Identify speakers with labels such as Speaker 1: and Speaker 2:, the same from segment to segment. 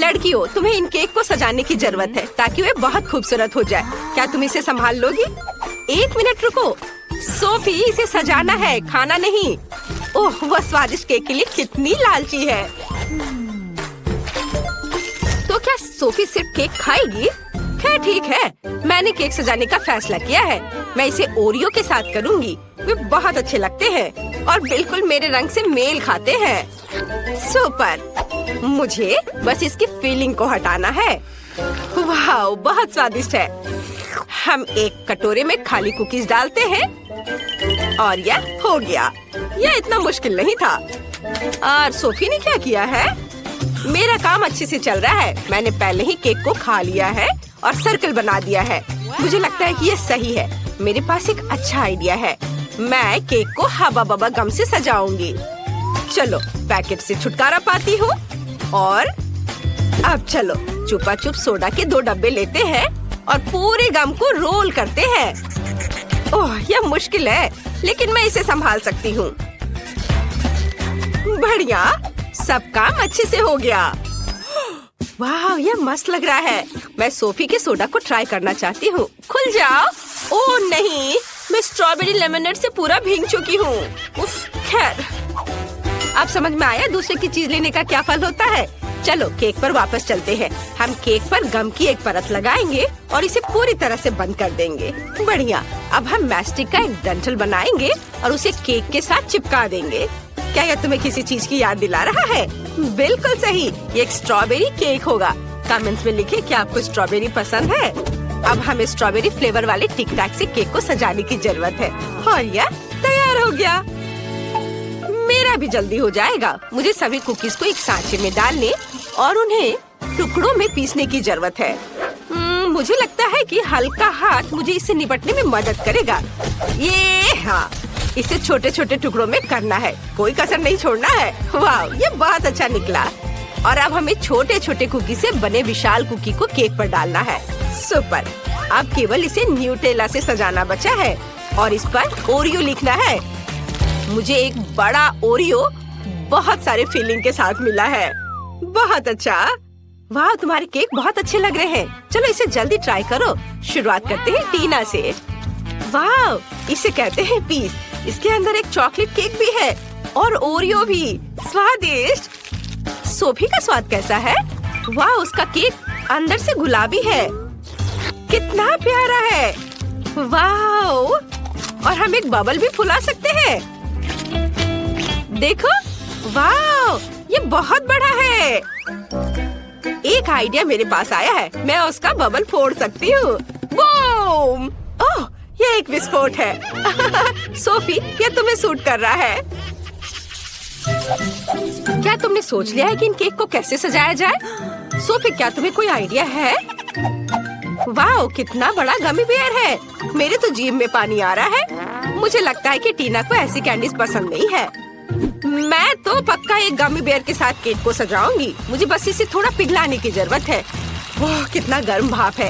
Speaker 1: लड़कियों, तुम्हें इन केक को सजाने की जरूरत है ताकि वे बहुत खूबसूरत हो जाए। क्या तुम इसे संभाल लोगी? 1 मिनट रुको। सोफी, इसे सजाना है, खाना नहीं। ओह, वह स्वादिष्ट केक के लिए कितनी लालची है। तो क्या सोफी सिर्फ केक खाएगी? खैर ठीक है, मैंने केक सजाने का फैसला किया है। मैं इसे ओरियो के साथ करूंगी। वे बहुत अच्छे लगते हैं और बिल्कुल मेरे रंग से मेल खाते हैं। सुपर! मुझे बस इसकी फीलिंग को हटाना है। वाह, बहुत स्वादिष्ट है। हम एक कटोरे में खाली कुकीज डालते हैं और यह हो गया। यह इतना मुश्किल नहीं था। और सोफी ने क्या किया है? मेरा काम अच्छे से चल रहा है। मैंने पहले ही केक को खा लिया है और सर्कल बना दिया है। मुझे लगता है कि ये सही है। मेरे पास एक अच्छा आइडिया है। मैं केक को हवा बबा गम से सजाऊंगी। चलो, पैकेट से छुटकारा पाती हूँ। और अब चलो, चुपा चुप सोडा के 2 डब्बे लेते हैं और पूरे गम को रोल करते हैं। ओह, यह मुश्किल है, लेकिन मैं इसे संभाल सकती हूँ। बढ़िया, सब काम अच्छे से हो गया। वाह, यह मस्त लग रहा है। मैं सोफी के सोडा को ट्राई करना चाहती हूँ। खुल जाओ। ओह नहीं, मैं स्ट्रॉबेरी लेमनेड से पूरा भीग चुकी हूँ। उफ, खैर, अब समझ में आया दूसरे की चीज लेने का क्या फल होता है। चलो, केक पर वापस चलते हैं। हम केक पर गम की एक परत लगाएंगे और इसे पूरी तरह से बंद कर देंगे। बढ़िया। अब हम मैस्टिक का एक डंठल बनाएंगे और उसे केक के साथ चिपका देंगे। क्या यह तुम्हें किसी चीज की याद दिला रहा है? बिल्कुल सही, ये एक स्ट्रॉबेरी केक होगा। कमेंट्स में लिखें कि आपको स्ट्रॉबेरी पसंद है। अब हमें स्ट्रॉबेरी फ्लेवर वाले टिक टैक से केक को सजाने की जरूरत है और यह तैयार हो गया। मेरा भी जल्दी हो जाएगा। मुझे सभी कुकीज को एक सांचे में डालने और उन्हें टुकड़ों में पीसने की जरूरत है। मुझे लगता है कि हल्का हाथ मुझे इससे निपटने में मदद करेगा। ये हाँ, इसे छोटे छोटे टुकड़ों में करना है, कोई कसर नहीं छोड़ना है। वाह, ये बहुत अच्छा निकला। और अब हमें छोटे छोटे कुकी से बने विशाल कुकी को केक पर डालना है। सुपर! अब केवल इसे न्यूटेला से सजाना बचा है और इस पर ओरियो लिखना है। मुझे एक बड़ा ओरियो बहुत सारे फिलिंग के साथ मिला है। बहुत अच्छा। वाह, तुम्हारे केक बहुत अच्छे लग रहे हैं। चलो, इसे जल्दी ट्राई करो। शुरुआत करते हैं टीना से। वाह, इसे कहते हैं पीस। इसके अंदर एक चॉकलेट केक भी है और ओरियो भी। स्वादिष्ट। सोफी का स्वाद कैसा है? वाह, उसका केक अंदर से गुलाबी है। कितना प्यारा है। वाह, और हम एक बबल भी फुला सकते हैं। देखो, वाह, ये बहुत बड़ा है। एक आइडिया मेरे पास आया है। मैं उसका बबल फोड़ सकती हूँ। बूम! ओह, ये एक विस्फोट है। सोफी, ये तुम्हें सूट कर रहा है। क्या तुमने सोच लिया है कि इन केक को कैसे सजाया जाए? सोफी, क्या तुम्हें कोई आइडिया है? वाह, कितना बड़ा गमी बेयर है। मेरे तो जीभ में पानी आ रहा है। मुझे लगता है कि टीना को ऐसी कैंडीज पसंद नहीं है। मैं तो पक्का एक गमी बेयर के साथ केक को सजाऊंगी। मुझे बस इसे थोड़ा पिघलाने की जरूरत है। वाह, कितना गर्म भाप है।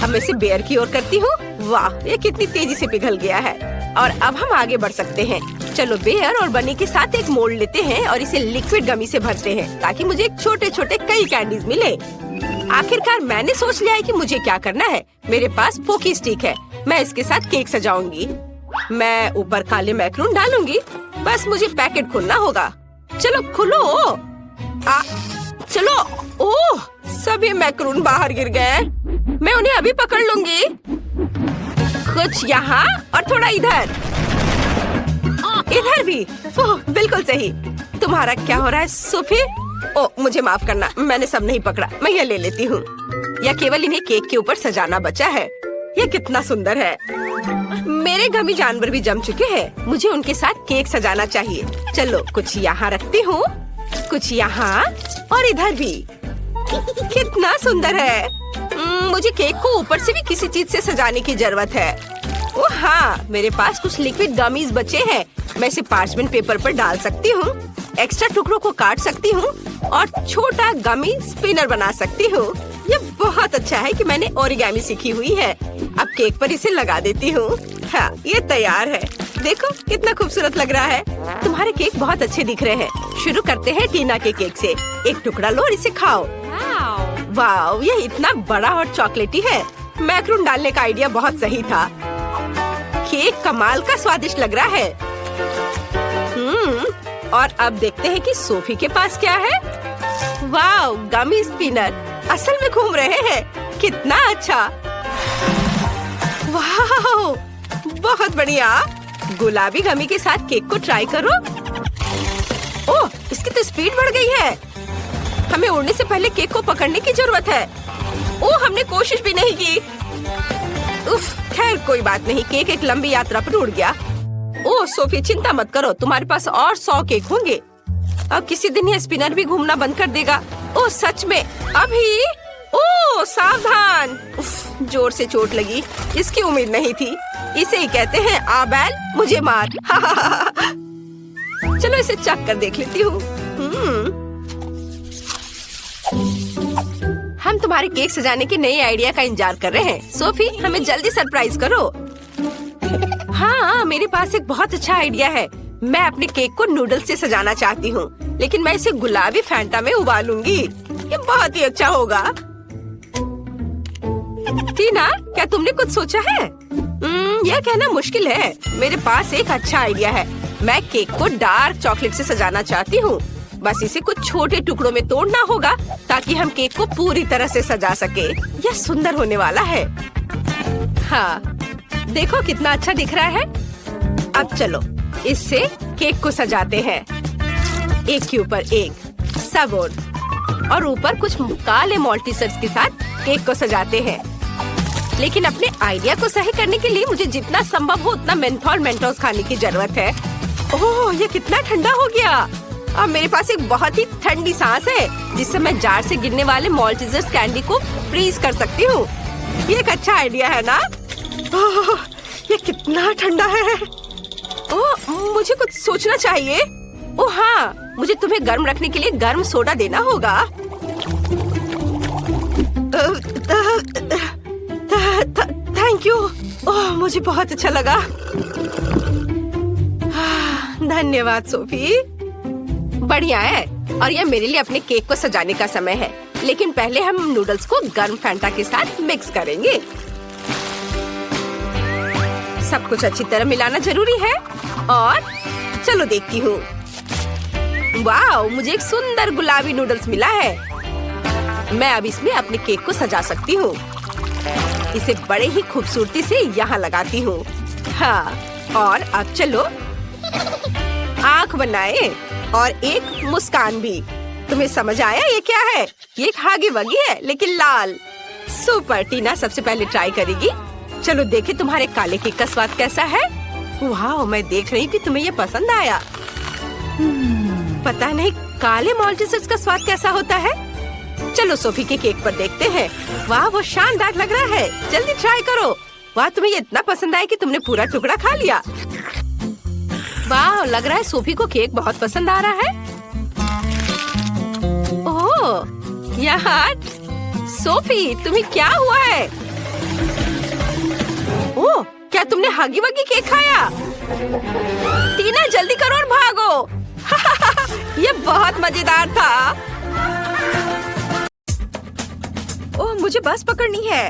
Speaker 1: अब मैं इसे बेयर की ओर करती हूँ। वाह, ये कितनी तेजी से पिघल गया है। और अब हम आगे बढ़ सकते हैं। चलो, बेयर और बनी के साथ एक मोल्ड लेते हैं और इसे लिक्विड गमी से भरते हैं ताकि मुझे छोटे छोटे कई कैंडीज मिले। आखिरकार मैंने सोच लिया है कि मुझे क्या करना है। मेरे पास पोकी स्टिक है। मैं इसके साथ केक सजाऊंगी। मैं ऊपर काले मैक्रून डालूंगी। बस मुझे पैकेट खोलना होगा। चलो, खुलो। चलो। ओह, सभी मैक्रून बाहर गिर गए। मैं उन्हें अभी पकड़ लूंगी। कुछ यहाँ और थोड़ा इधर। इधर भी। ओह, बिल्कुल सही। तुम्हारा क्या हो रहा है सोफी? ओह, मुझे माफ करना, मैंने सब नहीं पकड़ा। मैं ये ले लेती हूँ। या केवल इन्हें केक के ऊपर सजाना बचा है। ये कितना सुंदर है। मेरे गमी जानवर भी जम चुके हैं। मुझे उनके साथ केक सजाना चाहिए। चलो, कुछ यहाँ रखती हूँ, कुछ यहाँ और इधर भी। कितना सुंदर है। मुझे केक को ऊपर से भी किसी चीज से सजाने की जरूरत है। ओह हाँ, मेरे पास कुछ लिक्विड गमीज बचे हैं। मैं इसे पार्चमेंट पेपर पर डाल सकती हूँ, एक्स्ट्रा टुकड़ों को काट सकती हूँ और छोटा गमी स्पिनर बना सकती हूँ। ये बहुत अच्छा है कि मैंने ओरिगामी सीखी हुई है। अब केक पर इसे लगा देती हूँ। हाँ, ये तैयार है। देखो कितना खूबसूरत लग रहा है। तुम्हारे केक बहुत अच्छे दिख रहे हैं। शुरू करते हैं टीना के केक से। एक टुकड़ा लो और इसे खाओ। वाह, ये इतना बड़ा और चॉकलेटी है। मैक्रून डालने का आइडिया बहुत सही था। केक कमाल का स्वादिष्ट लग रहा है। और अब देखते हैं कि सोफी के पास क्या है। वाह, गमी स्पिनर असल में घूम रहे हैं। कितना अच्छा। वाह, बहुत बढ़िया। गुलाबी गमी के साथ केक को ट्राई करो। ओह, इसकी तो स्पीड बढ़ गई है। हमें उड़ने से पहले केक को पकड़ने की जरूरत है। ओह, हमने कोशिश भी नहीं की। उफ, खैर कोई बात नहीं। केक एक लंबी यात्रा पर उड़ गया। ओह सोफी, चिंता मत करो, तुम्हारे पास और 100 केक होंगे। अब किसी दिन ये स्पिनर भी घूमना बंद कर देगा। ओह सच में? अभी? ओह सावधान। उफ, जोर से चोट लगी। इसकी उम्मीद नहीं थी। इसे ही कहते हैं आ बैल मुझे मार। चलो इसे चख कर देख लेती हूँ। हम तुम्हारे केक सजाने के नए आइडिया का इंतजार कर रहे हैं। सोफी, हमें जल्दी सरप्राइज करो। हाँ, मेरे पास एक बहुत अच्छा आइडिया है। मैं अपने केक को नूडल्स से सजाना चाहती हूँ, लेकिन मैं इसे गुलाबी फैंटा में उबालूंगी। ये बहुत ही अच्छा होगा। टीना, क्या तुमने कुछ सोचा है? यह कहना मुश्किल है। मेरे पास एक अच्छा आइडिया है। मैं केक को डार्क चॉकलेट से सजाना चाहती हूँ। बस इसे कुछ छोटे टुकड़ों में तोड़ना होगा ताकि हम केक को पूरी तरह से सजा सके। यह सुंदर होने वाला है। हाँ, देखो कितना अच्छा दिख रहा है। अब चलो इससे केक को सजाते हैं। एक के ऊपर एक सब और ऊपर कुछ काले मल्टीसर्स के साथ केक को सजाते हैं। लेकिन अपने आइडिया को सही करने के लिए मुझे जितना संभव हो उतना मेंथोल मेंटोस खाने की जरूरत है। ओह, ये कितना ठंडा हो गया। अब मेरे पास एक बहुत ही ठंडी सांस है जिससे मैं जार से गिरने वाले मल्टीसर्स कैंडी को फ्रीज कर सकती हूँ। ये एक अच्छा आइडिया है ना? ओह, ये कितना ठंडा है। ओह, मुझे कुछ सोचना चाहिए। ओह हाँ, मुझे तुम्हें गर्म रखने के लिए गर्म सोडा देना होगा। Thank you. ओह, मुझे बहुत अच्छा लगा। धन्यवाद सोफी। बढ़िया है। और यह मेरे लिए अपने केक को सजाने का समय है। लेकिन पहले हम नूडल्स को गर्म फैंटा के साथ मिक्स करेंगे। सब कुछ अच्छी तरह मिलाना जरूरी है। और चलो देखती हूँ। वाह, मुझे एक सुंदर गुलाबी नूडल्स मिला है। मैं अब इसमें अपने केक को सजा सकती हूँ। इसे बड़े ही खूबसूरती से यहाँ लगाती हूँ। हाँ, और अब चलो आँख बनाए और एक मुस्कान भी। तुम्हें समझ आया ये क्या है? ये एक हागी वगी है लेकिन लाल। सुपर। टीना सबसे पहले ट्राई करेगी। चलो देखे तुम्हारे काले केक का स्वाद कैसा है। वाह, मैं देख रही कि तुम्हें ये पसंद आया। पता नहीं काले मल्टीसर्स का स्वाद कैसा होता है। चलो सोफी के केक पर देखते हैं। वाह, वो शानदार लग रहा है। जल्दी ट्राई करो। वाह, तुम्हें ये इतना पसंद आया कि तुमने पूरा टुकड़ा खा लिया। वाह, लग रहा है सोफी को केक बहुत पसंद आ रहा है। ओह यार, सोफी तुम्हें क्या हुआ है? ओह, क्या तुमने हागी वगी केक खाया? टीना जल्दी करो और भागो। ये बहुत मजेदार था। ओह, मुझे बस पकड़नी है।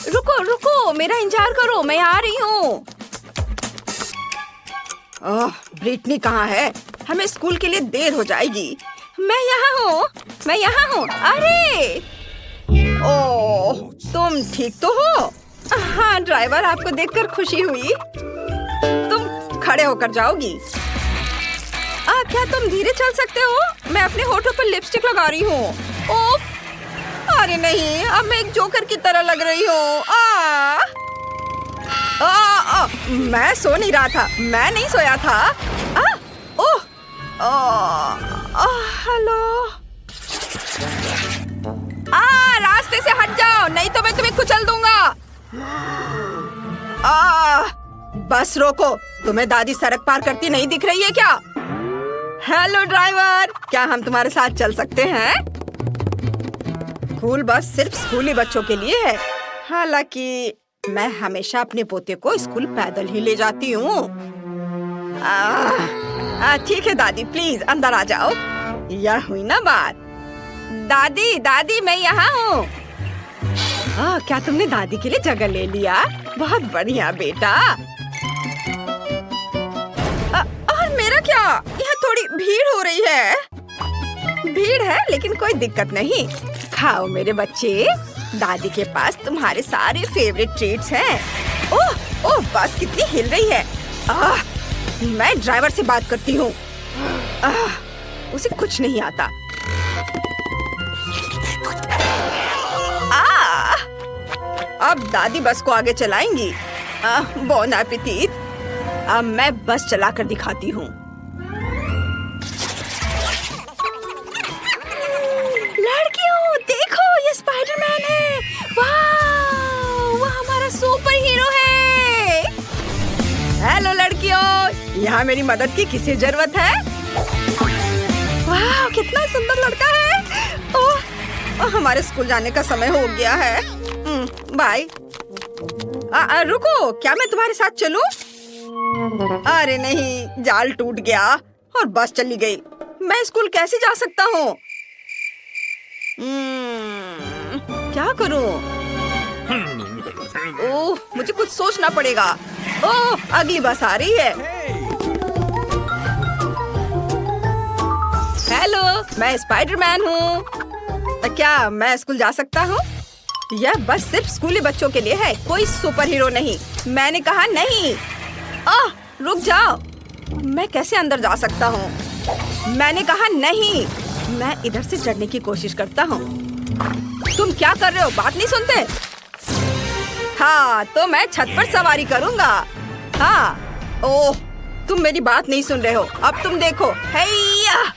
Speaker 1: रुको रुको, मेरा इंतजार करो, मैं आ रही हूँ। ओह, ब्रिटनी कहाँ है? हमें स्कूल के लिए देर हो जाएगी। मैं यहाँ हूँ, मैं यहाँ हूँ। अरे ओह, तुम ठीक तो हो? हाँ ड्राइवर, आपको देखकर खुशी हुई। तुम खड़े होकर जाओगी। क्या तुम धीरे चल सकते हो? मैं अपने होठों पर लिपस्टिक लगा रही हूँ। ओह, अरे नहीं, अब मैं एक जोकर की तरह लग रही हूँ। मैं सो नहीं रहा था, मैं नहीं सोया था। हेलो। रास्ते से हट जाओ, नहीं तो मैं तुम्हें कुचल दूंगा। बस रोको, तुम्हें दादी सड़क पार करती नहीं दिख रही है क्या? हेलो ड्राइवर, क्या हम तुम्हारे साथ चल सकते हैं? स्कूल बस सिर्फ स्कूली बच्चों के लिए है। हालांकि मैं हमेशा अपने पोते को स्कूल पैदल ही ले जाती हूँ। ठीक है दादी, प्लीज अंदर आ जाओ। यह हुई ना बात। दादी दादी मैं यहाँ हूँ। क्या तुमने दादी के लिए जगह ले लिया? बहुत बढ़िया बेटा। और मेरा क्या? यहाँ थोड़ी भीड़ हो रही है। भीड़ है लेकिन कोई दिक्कत नहीं। खाओ मेरे बच्चे, दादी के पास तुम्हारे सारे फेवरेट ट्रीट्स हैं। ओह ओह, बस कितनी हिल रही है। मैं ड्राइवर से बात करती हूँ। उसे कुछ नहीं आता। अब दादी बस को आगे चलाएंगी। Bone appétit. अब मैं बस चलाकर दिखाती हूँ। लड़कियों देखो, ये स्पाइडरमैन है। वाह, वो हमारा सुपर हीरो है। हेलो लड़कियों, यहाँ मेरी मदद की किसे जरूरत है? वाह, कितना सुंदर लड़का है। ओह, हमारे स्कूल जाने का समय हो गया है। बाय। रुको, क्या मैं तुम्हारे साथ चलूं? अरे नहीं, जाल टूट गया और बस चली गई। मैं स्कूल कैसे जा सकता हूँ? क्या करूँ? ओह, मुझे कुछ सोचना पड़ेगा। ओह, अगली बस आ रही है। हेलो, मैं स्पाइडरमैन हूँ। क्या मैं स्कूल जा सकता हूँ? यह बस सिर्फ स्कूली बच्चों के लिए है, कोई सुपर हीरो नहीं। मैंने कहा नहीं। रुक जाओ, मैं कैसे अंदर जा सकता हूँ? मैंने कहा नहीं। मैं इधर से चढ़ने की कोशिश करता हूँ। तुम क्या कर रहे हो? बात नहीं सुनते? हाँ, तो मैं छत पर सवारी करूँगा। हाँ। ओह, तुम मेरी बात नहीं सुन रहे हो। अब तुम देखो। हैया!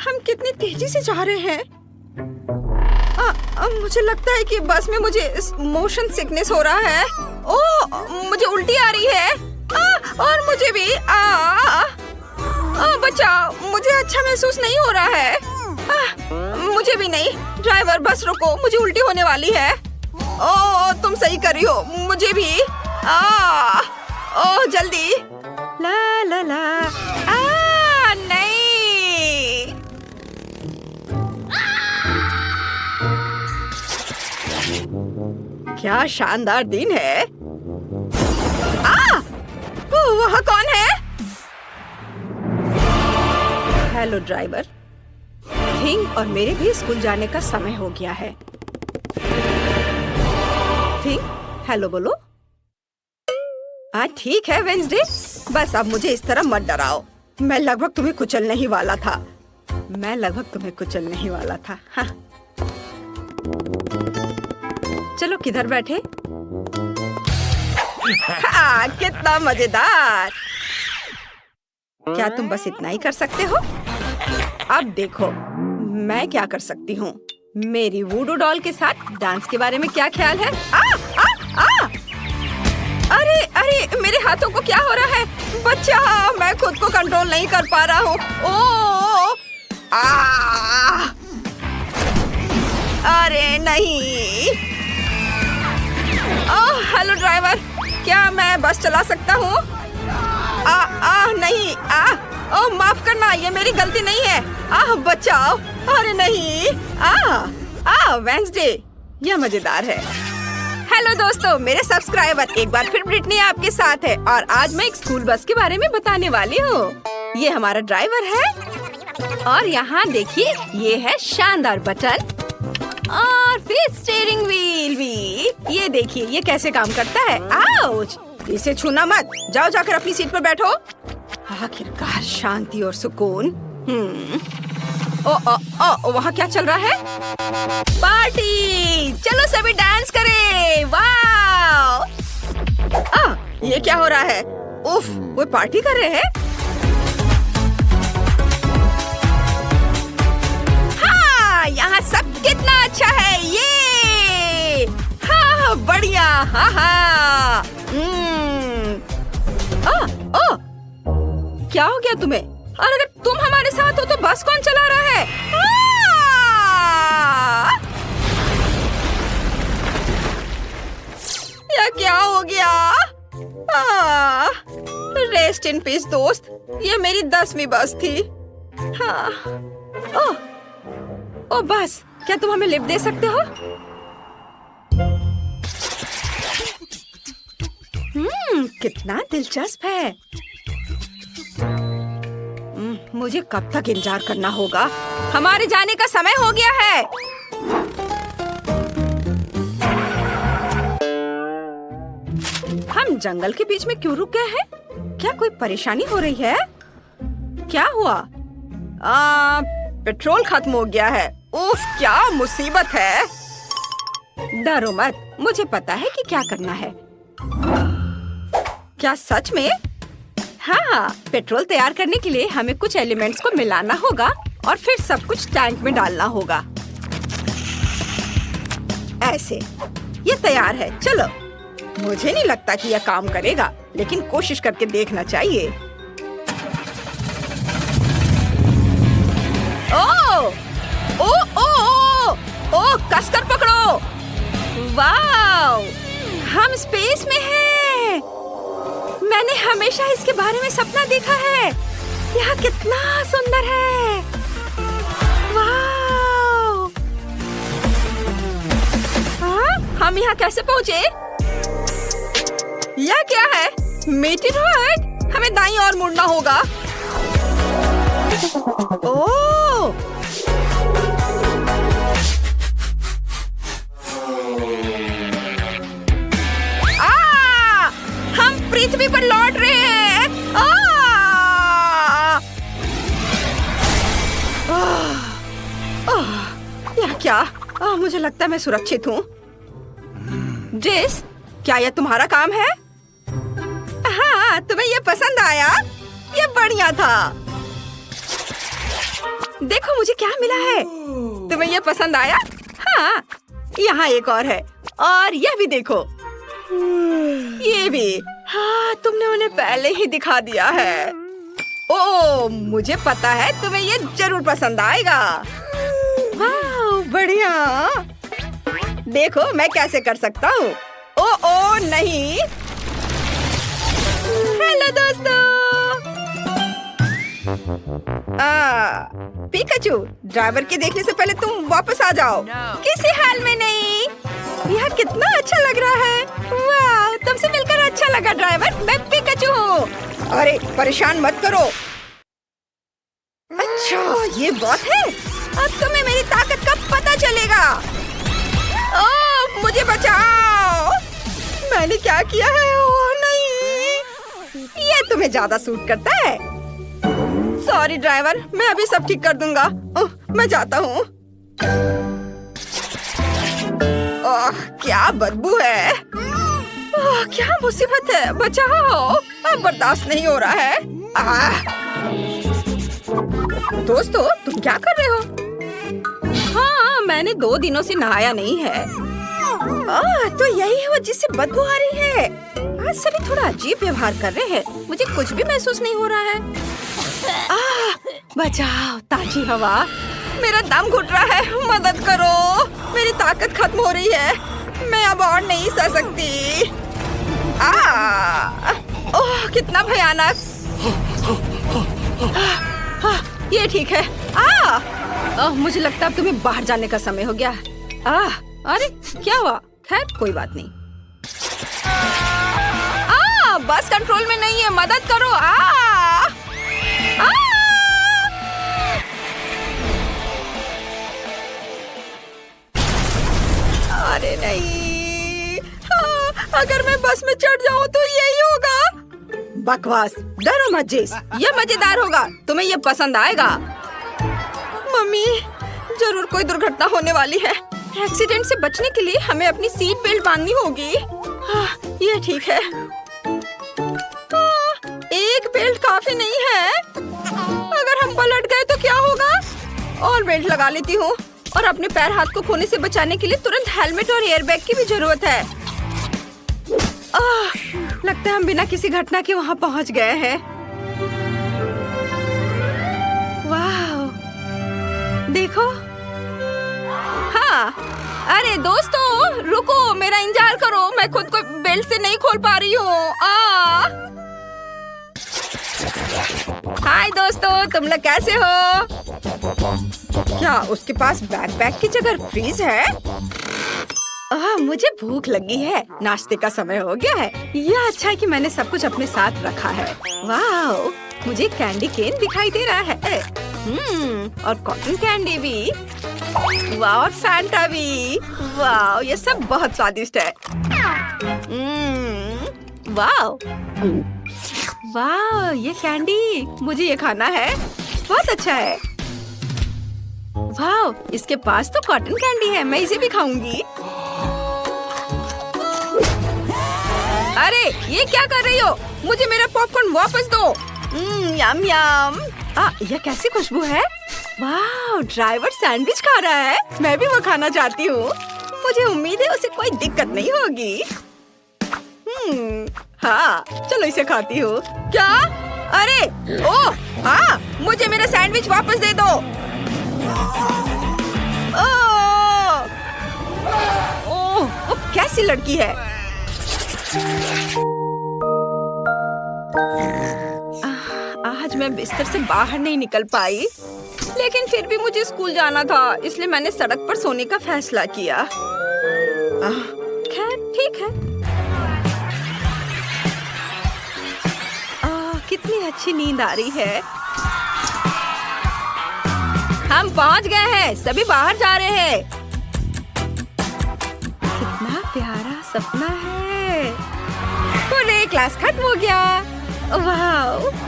Speaker 1: हम कितनी तेजी से जा रहे हैं। मुझे लगता है कि बस में मुझे मोशन सिकनेस हो रहा है। ओह, मुझे उल्टी आ रही है। और मुझे भी बचाओ, मुझे अच्छा महसूस नहीं हो रहा है। मुझे भी नहीं। ड्राइवर बस रोको, मुझे उल्टी होने वाली है। ओह, तुम सही कर रही हो, मुझे भी। ओह, जल्दी। ला ला ला। नहीं। क्या शानदार दिन है। वह कौन है? Hello driver. थिंग और मेरे भी स्कूल जाने का समय हो गया है। थिंग, हेलो बोलो। ठीक है वेंसडे, बस अब मुझे इस तरह मत डराओ। मैं लगभग तुम्हें कुचलने ही वाला था। हाँ। चलो किधर बैठे? कितना मजेदार। क्या तुम बस इतना ही कर सकते हो? अब देखो मैं क्या कर सकती हूँ। मेरी वूडू डॉल के साथ डांस के बारे में क्या ख्याल है? अरे अरे, मेरे हाथों को क्या हो रहा है? बच्चा, मैं खुद को कंट्रोल नहीं कर पा रहा हूँ। अरे नहीं। हेलो ड्राइवर, क्या मैं बस चला सकता हूँ? नहीं। माफ करना, ये मेरी गलती नहीं है। बचाओ। अरे नहीं। वेंसडे, यह मजेदार है। हेलो दोस्तों, मेरे सब्सक्राइबर, एक बार फिर ब्रिटनी आपके साथ है और आज मैं एक स्कूल बस के बारे में बताने वाली हूँ। ये हमारा ड्राइवर है और यहाँ देखिए, ये है शानदार बटन और फिर स्टीयरिंग व्हील भी। ये देखिए, ये कैसे काम करता है। आउच! इसे छूना मत। जाओ जाकर अपनी सीट पर बैठो। आखिरकार शांति और सुकून। वहाँ क्या चल रहा है? पार्टी! चलो सभी डांस करें। वाह! ये क्या हो रहा है? उफ, वो पार्टी कर रहे हैं। हाँ, यहाँ सब कितना अच्छा है। ये हाँ, बढ़िया। हाँ। क्या हो गया तुम्हें? और अगर तुम हमारे साथ हो तो बस कौन चला रहा है? या क्या हो गया? रेस्ट इन पीस दोस्त, ये मेरी 10वीं बस थी। हाँ। ओ बस, क्या तुम हमें लिफ्ट दे सकते हो? कितना दिलचस्प है। मुझे कब तक इंतजार करना होगा? हमारे जाने का समय हो गया है। हम जंगल के बीच में क्यों रुक गए हैं? क्या कोई परेशानी हो रही है? क्या हुआ? पेट्रोल खत्म हो गया है। उफ, क्या मुसीबत है। डरो मत, मुझे पता है कि क्या करना है। क्या सच में? हाँ, पेट्रोल तैयार करने के लिए हमें कुछ एलिमेंट्स को मिलाना होगा और फिर सब कुछ टैंक में डालना होगा। ऐसे, ये तैयार है। चलो। मुझे नहीं लगता कि यह काम करेगा, लेकिन कोशिश करके देखना चाहिए। ओ, ओ, ओ, ओ, ओ, कसकर पकड़ो। वाव, हम स्पेस में हैं। मैंने हमेशा इसके बारे में सपना देखा है। यह कितना सुंदर है। वाव! हम यहाँ कैसे पहुँचे? यह क्या है? मीटिनॉइड? हमें दाईं ओर मुड़ना होगा। ओह! पृथ्वी पर लौट रहे हैं। यह क्या? मुझे लगता है मैं सुरक्षित हूँ। जेस, क्या यह तुम्हारा काम है? हाँ, तुम्हें यह पसंद आया? यह बढ़िया था। देखो मुझे क्या मिला है। तुम्हें यह पसंद आया? हाँ, यहाँ एक और है। और यह भी देखो। ये भी। हाँ, तुमने उन्हें पहले ही दिखा दिया है। ओह, मुझे पता है तुम्हें ये जरूर पसंद आएगा। वाह, बढ़िया। देखो मैं कैसे कर सकता हूँ। ओह नहीं। हेलो दोस्तों। पिकाचू, ड्राइवर के देखने से पहले तुम वापस आ जाओ। किसी हाल में नहीं। यह कितना अच्छा लग रहा है। वाह, तुमसे मिलकर अच्छा लगा ड्राइवर। मैं पिकाचू हूँ। अरे परेशान मत करो। अच्छा, ये बात है। अब तुम्हें मेरी ताकत का पता चलेगा। ओह, मुझे बचाओ। मैंने क्या किया है? ओह नहीं, ये तुम्हें ज्यादा सूट करता है। सॉरी ड्राइवर, मैं अभी सब ठीक कर दूंगा। ओह, मैं जाता हूँ। ओह, क्या बदबू है। ओह, क्या मुसीबत है। बचाओ, अब बर्दाश्त नहीं हो रहा है। दोस्तों, तुम क्या कर रहे हो? हाँ, मैंने 2 दिनों से नहाया नहीं है। तो यही है वो जिससे बदबू आ रही है। आज सभी थोड़ा अजीब व्यवहार कर रहे हैं। मुझे कुछ भी महसूस नहीं हो रहा है। बचाओ, ताजी हवा। मेरा दम घुट रहा है। मदद करो, मेरी ताकत खत्म हो रही है। मैं अब और नहीं सह सकती। ओह, कितना भयानक। ये ठीक है। मुझे लगता है अब तुम्हें बाहर जाने का समय हो गया। अरे क्या हुआ? खैर कोई बात नहीं। बस कंट्रोल में नहीं है। मदद करो। अरे नहीं। अगर मैं बस में चढ़ जाऊँ तो यही होगा। बकवास, डरो मत जेस। ये मजेदार होगा। तुम्हें ये पसंद आएगा। मम्मी, जरूर कोई दुर्घटना होने वाली है। एक्सीडेंट से बचने के लिए हमें अपनी सीट बेल्ट बांधनी होगी। ये ठीक है। एक बेल्ट काफी नहीं है। अगर हम पलट गए तो क्या होगा? और बेल्ट लगा लेती हूँ। और अपने पैर हाथ को खोने से बचाने के लिए तुरंत हेलमेट और एयरबैग की भी जरूरत है। लगता है हम बिना किसी घटना के वहाँ पहुँच गए हैं। देखो। हाँ, अरे दोस्तों रुको, मेरा इंतजार करो, मैं खुद को बेल्ट से नहीं खोल पा रही हूँ। हाय दोस्तों, तुम लोग कैसे हो? क्या उसके पास बैकपैक की जगह फ्रीज है? मुझे भूख लगी है, नाश्ते का समय हो गया है। यह अच्छा है कि मैंने सब कुछ अपने साथ रखा है। वाह, मुझे कैंडी केन दिखाई दे रहा है। और कॉटन कैंडी भी। वाह, और फैंटा भी। वाह, ये सब बहुत स्वादिष्ट है। वाह वाह, ये कैंडी, मुझे ये खाना है। बहुत अच्छा है। वाह, इसके पास तो कॉटन कैंडी है, मैं इसे भी खाऊंगी। अरे ये क्या कर रही हो? मुझे मेरा पॉपकॉर्न वापस दो। यम यम। यह कैसी खुशबू है? वाह, ड्राइवर सैंडविच खा रहा है। मैं भी वो खाना चाहती हूँ। मुझे उम्मीद है उसे कोई दिक्कत नहीं होगी। हाँ, चलो इसे खाती हूँ। क्या? अरे ओह हाँ, मुझे मेरा सैंडविच वापस दे दो। ओह, वो कैसी लड़की है? आज मैं बिस्तर से बाहर नहीं निकल पाई, लेकिन फिर भी मुझे स्कूल जाना था, इसलिए मैंने सड़क पर सोने का फैसला किया। खैर ठीक है। कितनी अच्छी नींद आ रही है। हम पहुंच गए हैं, सभी बाहर जा रहे हैं। कितना प्यारा सपना है। पूरे क्लास खत्म हो गया। वाह,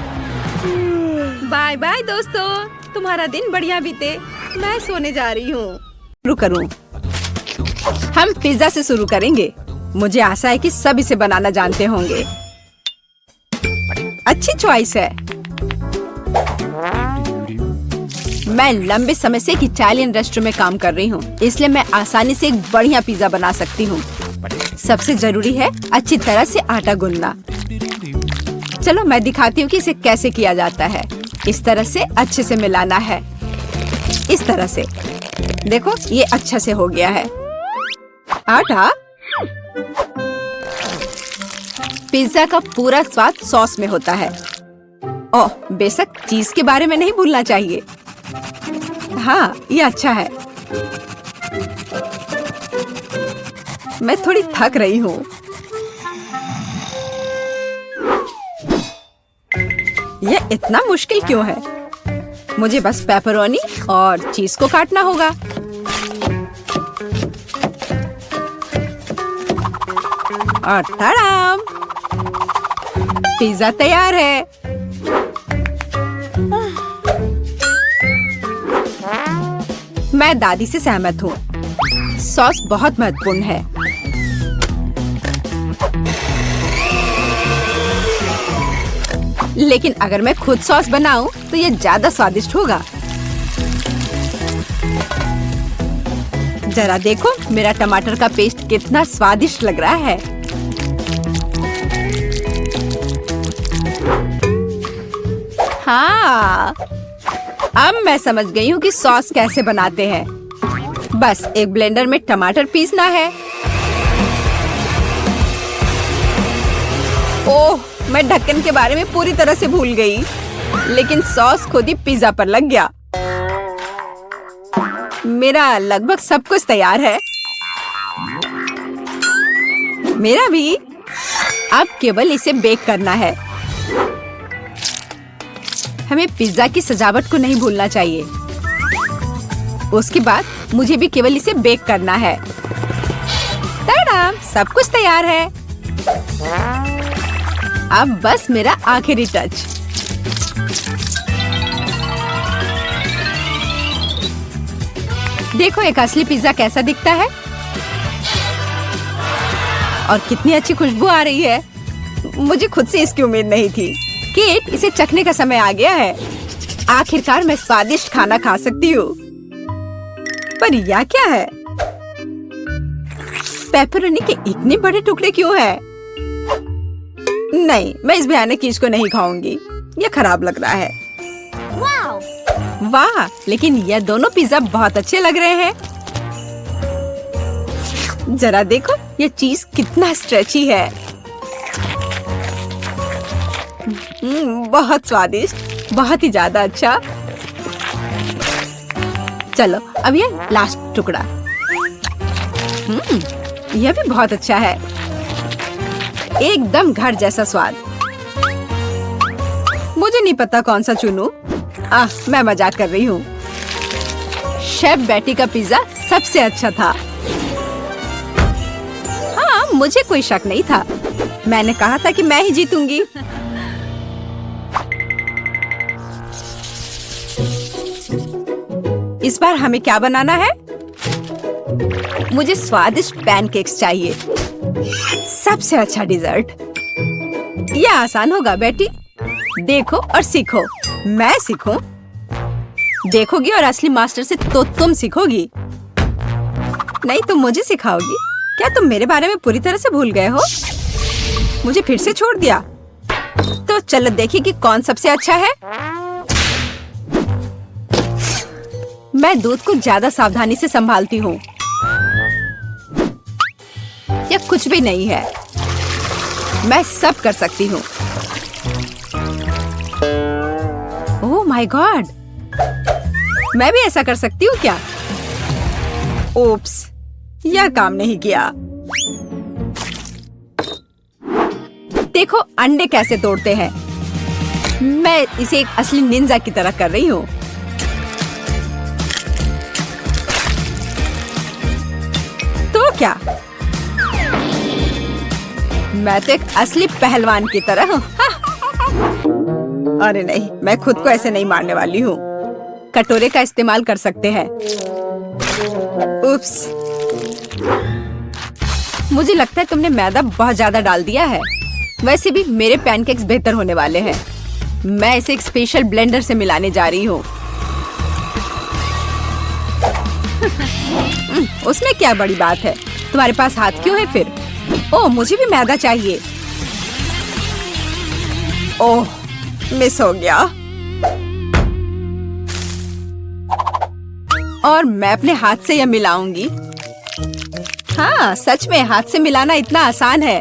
Speaker 1: बाय बाय दोस्तों, तुम्हारा दिन बढ़िया बीते। मैं सोने जा रही हूँ। शुरू करूँ? हम पिज्जा से शुरू करेंगे। मुझे आशा है कि सब इसे बनाना जानते होंगे। अच्छी चॉइस है। मैं लंबे समय से एक इटालियन रेस्टोरेंट में काम कर रही हूँ, इसलिए मैं आसानी से एक बढ़िया पिज्जा बना सकती हूँ। सबसे जरूरी है अच्छी तरह से आटा गूंदना। चलो मैं दिखाती हूँ कि इसे कैसे किया जाता है। इस तरह से अच्छे से मिलाना है। इस तरह से देखो, ये अच्छा से हो गया है। आटा। पिज्जा का पूरा स्वाद सॉस में होता है। ओह, बेशक चीज के बारे में नहीं भूलना चाहिए। हाँ, ये अच्छा है। मैं थोड़ी थक रही हूँ। यह इतना मुश्किल क्यों है? मुझे बस पेपरोनी और चीज को काटना होगा। और तड़ाम, पिज्जा तैयार है। मैं दादी से सहमत हूँ। सॉस बहुत महत्वपूर्ण है। लेकिन अगर मैं खुद सॉस बनाऊं तो ये ज्यादा स्वादिष्ट होगा। जरा देखो, मेरा टमाटर का पेस्ट कितना स्वादिष्ट लग रहा है। हाँ, अब मैं समझ गई हूँ कि सॉस कैसे बनाते हैं। बस एक ब्लेंडर में टमाटर पीसना है। ओह, मैं ढक्कन के बारे में पूरी तरह से भूल गई, लेकिन सॉस खुद ही पिज्जा पर लग गया। मेरा लगभग सब कुछ तैयार है। मेरा भी। अब केवल इसे बेक करना है। हमें पिज्जा की सजावट को नहीं भूलना चाहिए। उसके बाद मुझे भी केवल इसे बेक करना है। टाडा, सब कुछ तैयार है। अब बस मेरा आखिरी टच। देखो एक असली पिज्जा कैसा दिखता है और कितनी अच्छी खुशबू आ रही है। मुझे खुद से इसकी उम्मीद नहीं थी। केट, इसे चखने का समय आ गया है। आखिरकार मैं स्वादिष्ट खाना खा सकती हूँ। पर यह क्या है? पेपरोनी के इतने बड़े टुकड़े क्यों हैं? नहीं, मैं इस भयानक चीज को नहीं खाऊंगी। यह खराब लग रहा है। वाह, लेकिन ये दोनों पिज्जा बहुत अच्छे लग रहे हैं। जरा देखो, ये चीज कितना स्ट्रेची है। बहुत स्वादिष्ट, बहुत ही ज्यादा अच्छा। चलो अब ये लास्ट टुकड़ा। यह भी बहुत अच्छा है, एकदम घर जैसा स्वाद। मुझे नहीं पता कौन सा चुनूं। मैं मजाक कर रही हूँ। शेफ बेटी का पिज्जा सबसे अच्छा था। हाँ, मुझे कोई शक नहीं था। मैंने कहा था कि मैं ही जीतूंगी। इस बार हमें क्या बनाना है? मुझे स्वादिष्ट पैनकेक्स चाहिए, सबसे अच्छा डिजर्ट। यह आसान होगा बेटी। देखो और सीखो। मैं सीखूं? देखोगी और असली मास्टर से तो तुम सीखोगी, नहीं तुम मुझे सिखाओगी। क्या तुम मेरे बारे में पूरी तरह से भूल गए हो? मुझे फिर से छोड़ दिया। तो चलो देखिए कि कौन सबसे अच्छा है। मैं दूध को ज्यादा सावधानी से संभालती हूँ। यह कुछ भी नहीं है, मैं सब कर सकती हूँ। ओह माय गॉड, मैं भी ऐसा कर सकती हूँ क्या? ओप्स, यह काम नहीं किया। देखो अंडे कैसे तोड़ते हैं। मैं इसे एक असली निंजा की तरह कर रही हूँ। तो क्या, मैं तो एक असली पहलवान की तरह हूँ। अरे नहीं, मैं खुद को ऐसे नहीं मारने वाली हूँ। कटोरे का इस्तेमाल कर सकते हैं। उप्स, मुझे लगता है तुमने मैदा बहुत ज्यादा डाल दिया है। वैसे भी मेरे पैनकेक्स बेहतर होने वाले हैं। मैं इसे एक स्पेशल ब्लेंडर से मिलाने जा रही हूँ। उसमें क्या बड़ी बात है? तुम्हारे पास हाथ क्यों है फिर? ओह, मुझे भी मैदा चाहिए। ओह, मिस हो गया। और मैं अपने हाथ से यह मिलाऊंगी। हाँ, सच में हाथ से मिलाना इतना आसान है।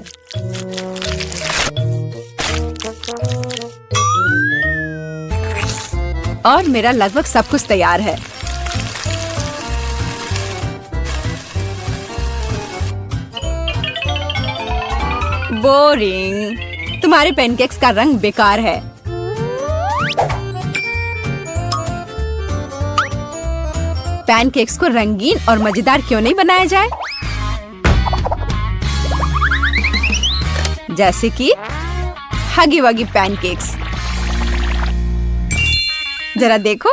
Speaker 1: और मेरा लगभग सब कुछ तैयार है। बोरिंग, तुम्हारे पैनकेक्स का रंग बेकार है। पैनकेक्स को रंगीन और मजेदार क्यों नहीं बनाया जाए? जैसे कि हगी वगी पैनकेक्स। जरा देखो।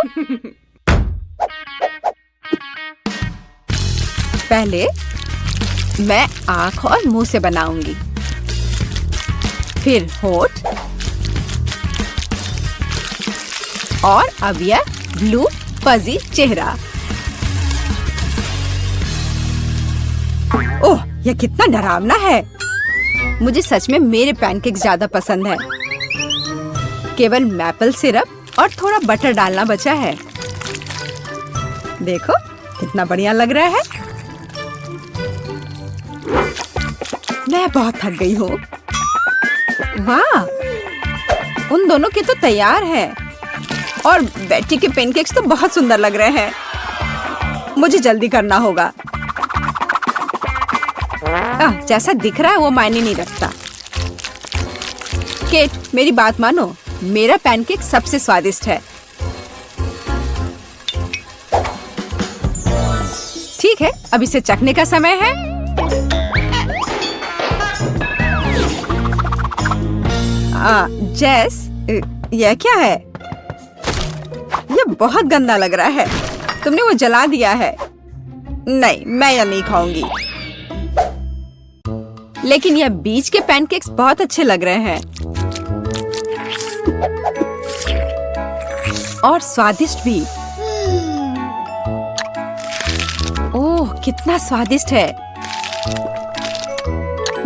Speaker 1: पहले मैं आँख और मुंह से बनाऊंगी, फिर होठ, और अब यह ब्लू फजी चेहरा। ओह, यह कितना डरावना है। मुझे सच में मेरे पैनकेक्स ज्यादा पसंद है। केवल मैपल सिरप और थोड़ा बटर डालना बचा है। देखो कितना बढ़िया लग रहा है। मैं बहुत थक गई हूँ। वाह, उन दोनों के तो तैयार है। और बेटी के पैनकेक्स तो बहुत सुंदर लग रहे हैं। मुझे जल्दी करना होगा। जैसा दिख रहा है वो मायने नहीं रखता। केट, मेरी बात मानो, मेरा पैनकेक सबसे स्वादिष्ट है। ठीक है, अब इसे चखने का समय है। जेस, यह क्या है? यह बहुत गंदा लग रहा है। तुमने वो जला दिया है। नहीं, मैं यह नहीं खाऊंगी। लेकिन यह बीच के पैनकेक्स बहुत अच्छे लग रहे हैं और स्वादिष्ट भी। ओह, कितना स्वादिष्ट है।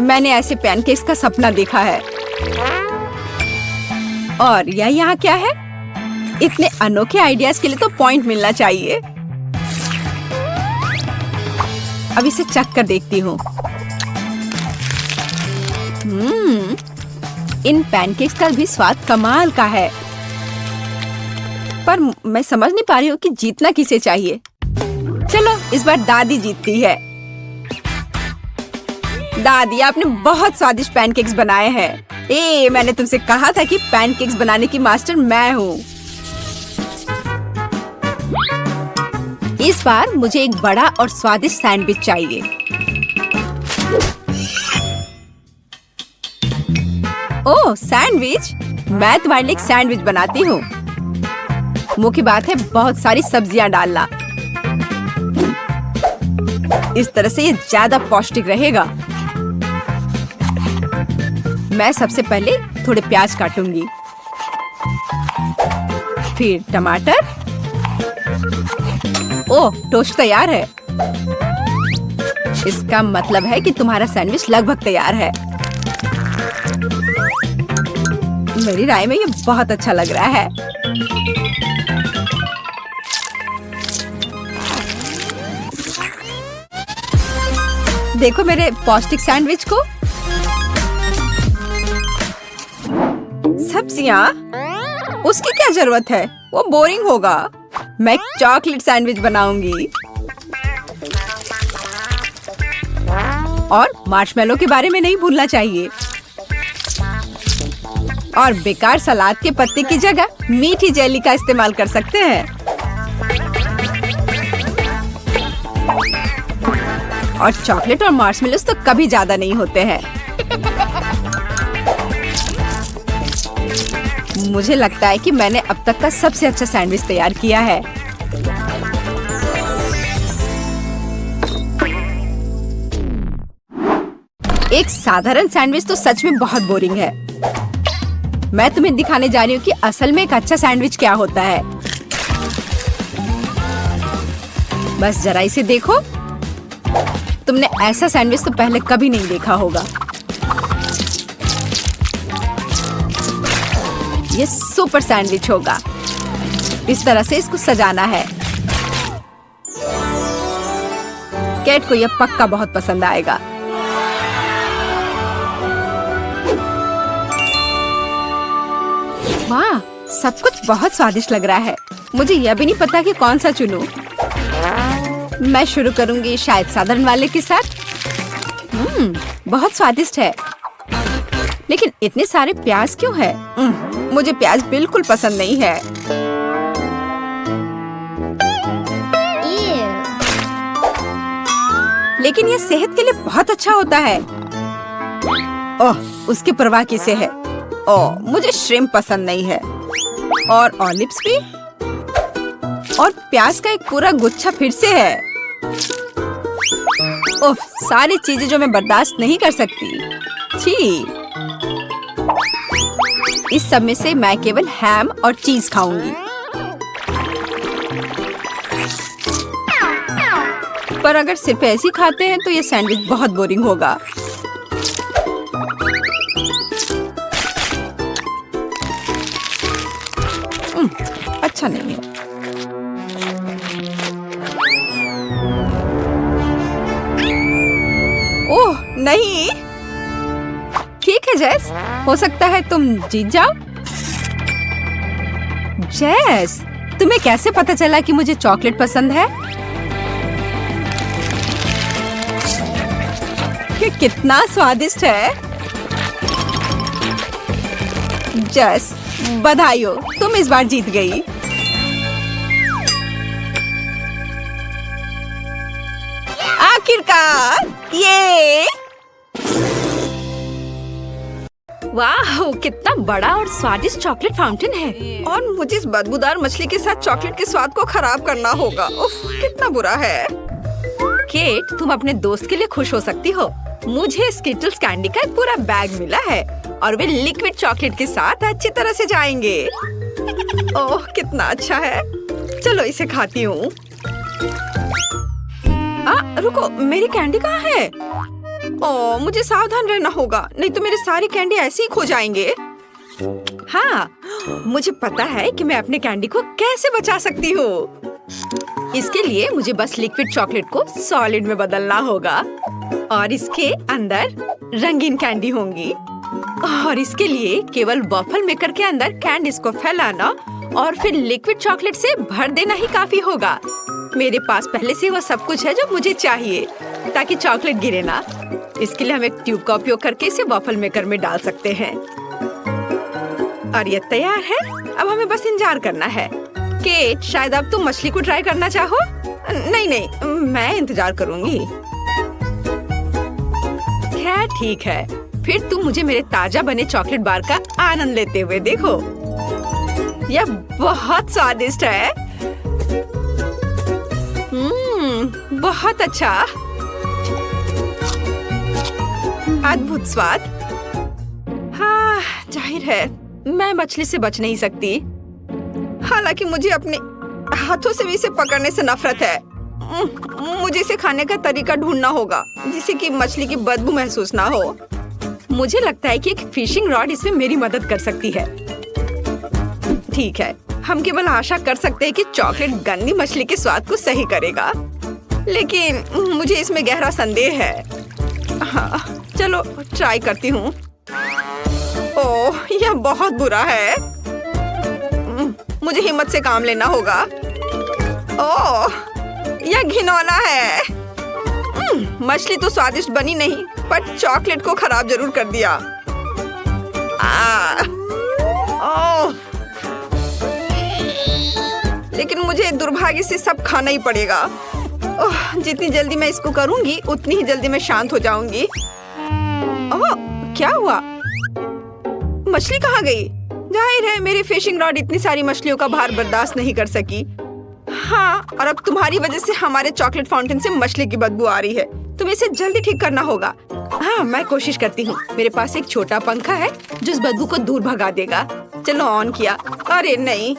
Speaker 1: मैंने ऐसे पैनकेक्स का सपना देखा है। और यह यहाँ क्या है? इतने अनोखे आइडियाज के लिए तो पॉइंट मिलना चाहिए। अब इसे चख कर देखती हूँ। इन पैनकेक्स का भी स्वाद कमाल का है, पर मैं समझ नहीं पा रही हूँ कि जीतना किसे चाहिए। चलो इस बार दादी जीतती है। दादी, आपने बहुत स्वादिष्ट पैनकेक्स बनाए हैं। मैंने तुमसे कहा था कि पैनकेक्स बनाने की मास्टर मैं हूँ। इस बार मुझे एक बड़ा और स्वादिष्ट सैंडविच चाहिए। ओह, सैंडविच? मैं तुम्हारे लिए एक सैंडविच बनाती हूँ। मुख्य बात है बहुत सारी सब्जियां डालना। इस तरह से ये ज्यादा पौष्टिक रहेगा। मैं सबसे पहले थोड़े प्याज काटूंगी, फिर टमाटर। ओह, टोस्ट तैयार है। इसका मतलब है कि तुम्हारा सैंडविच लगभग तैयार है। मेरी राय में ये बहुत अच्छा लग रहा है। देखो मेरे पौष्टिक सैंडविच को। सब्जियां? उसकी क्या जरूरत है? वो बोरिंग होगा। मैं एक चॉकलेट सैंडविच बनाऊंगी। और मार्शमेलो के बारे में नहीं भूलना चाहिए। और बेकार सलाद के पत्ते की जगह मीठी जेली का इस्तेमाल कर सकते हैं। और चॉकलेट और मार्शमेलोस तो कभी ज्यादा नहीं होते हैं। मुझे लगता है कि मैंने अब तक का सबसे अच्छा सैंडविच तैयार किया है। एक साधारण सैंडविच तो सच में बहुत बोरिंग है। मैं तुम्हें दिखाने जा रही हूँ कि असल में एक अच्छा सैंडविच क्या होता है। बस जरा इसे देखो। तुमने ऐसा सैंडविच तो पहले कभी नहीं देखा होगा। ये सुपर सैंडविच होगा। इस तरह से इसको सजाना है। केट को यह पक्का बहुत पसंद आएगा। वाह, सब कुछ बहुत स्वादिष्ट लग रहा है। मुझे यह भी नहीं पता कि कौन सा चुनूं। मैं शुरू करूंगी शायद साधारण वाले के साथ। बहुत स्वादिष्ट है, लेकिन इतने सारे प्याज क्यों है? मुझे प्याज बिल्कुल पसंद नहीं है। लेकिन यह सेहत के लिए बहुत अच्छा होता है। ओह, उसकी परवाह किसे है? ओह, मुझे श्रिम्प पसंद नहीं है। और ऑलिव्स भी। और प्याज का एक पूरा गुच्छा फिर से है। ओह, सारी चीजें जो मैं बर्दाश्त नहीं कर सकती। छी। इस सब में से मैं केवल हैम और चीज खाऊंगी। पर अगर सिर्फ ऐसे ही खाते हैं तो ये सैंडविच बहुत बोरिंग होगा। अच्छा नहीं है। ओह नहीं। ठीक है जेस, हो सकता है तुम जीत जाओ। जेस, तुम्हें कैसे पता चला कि मुझे चॉकलेट पसंद है? ये कितना स्वादिष्ट है। जेस, बधाई हो, तुम इस बार जीत गई। आखिरकार, ये वाह, कितना बड़ा और स्वादिष्ट चॉकलेट फाउंटेन है। और मुझे इस बदबूदार मछली के साथ चॉकलेट के स्वाद को खराब करना होगा। उफ, कितना बुरा है। केट, तुम अपने दोस्त के लिए खुश हो सकती हो। मुझे स्किटल्स कैंडी का एक पूरा बैग मिला है और वे लिक्विड चॉकलेट के साथ अच्छी तरह से जाएंगे। ओह, कितना अच्छा है। चलो इसे खाती हूँ। रुको, मेरी कैंडी कहाँ है? ओह, मुझे सावधान रहना होगा, नहीं तो मेरे सारी कैंडी ऐसे ही खो जाएंगे। हाँ, मुझे पता है कि मैं अपने कैंडी को कैसे बचा सकती हूँ। इसके लिए मुझे बस लिक्विड चॉकलेट को सॉलिड में बदलना होगा और इसके अंदर रंगीन कैंडी होंगी। और इसके लिए केवल वॉफल मेकर के अंदर कैंडीज को फैलाना और फिर लिक्विड चॉकलेट से भर देना ही काफी होगा। मेरे पास पहले से वो सब कुछ है जो मुझे चाहिए ताकि चॉकलेट गिरे ना। इसके लिए हम एक ट्यूब का उपयोग करके इसे वॉफल मेकर में डाल सकते हैं। और ये तैयार है। अब हमें बस इंतजार करना है। केट, शायद अब तुम मछली को ट्राई करना चाहो? नहीं, मैं इंतजार करूंगी। खैर ठीक है, फिर तुम मुझे मेरे ताजा बने चॉकलेट बार का आनंद लेते हुए देखो। यह बहुत स्वादिष्ट है। बहुत अच्छा, अद्भुत स्वाद। हाँ, जाहिर है मैं मछली से बच नहीं सकती। हालांकि मुझे अपने हाथों से भी इसे पकड़ने से नफरत है। मुझे इसे खाने का तरीका ढूंढना होगा जिससे कि मछली की बदबू महसूस ना हो। मुझे लगता है कि एक फिशिंग रॉड इसमें मेरी मदद कर सकती है। ठीक है, हम केवल आशा कर सकते हैं कि चॉकलेट गंदी मछली के स्वाद को सही करेगा, लेकिन मुझे इसमें गहरा संदेह है। हाँ, चलो ट्राई करती हूँ। ओह, यह बहुत बुरा है। मुझे हिम्मत से काम लेना होगा। ओह, यह घिनौना है। मछली तो स्वादिष्ट बनी नहीं, पर चॉकलेट को खराब जरूर कर दिया। ओह, लेकिन मुझे दुर्भाग्य से सब खाना ही पड़ेगा। ओह, जितनी जल्दी मैं इसको करूंगी उतनी ही जल्दी मैं शांत हो जाऊंगी। ओह, क्या हुआ? मछली कहाँ गई? जाहिर है मेरी फिशिंग रॉड इतनी सारी मछलियों का भार बर्दाश्त नहीं कर सकी। हाँ, और अब तुम्हारी वजह से हमारे चॉकलेट फाउंटेन से मछली की बदबू आ रही है। तुम्हें इसे जल्दी ठीक करना होगा। हाँ, मैं कोशिश करती हूँ। मेरे पास एक छोटा पंखा है जो इस बदबू को दूर भगा देगा। चलो, ऑन किया। अरे नहीं,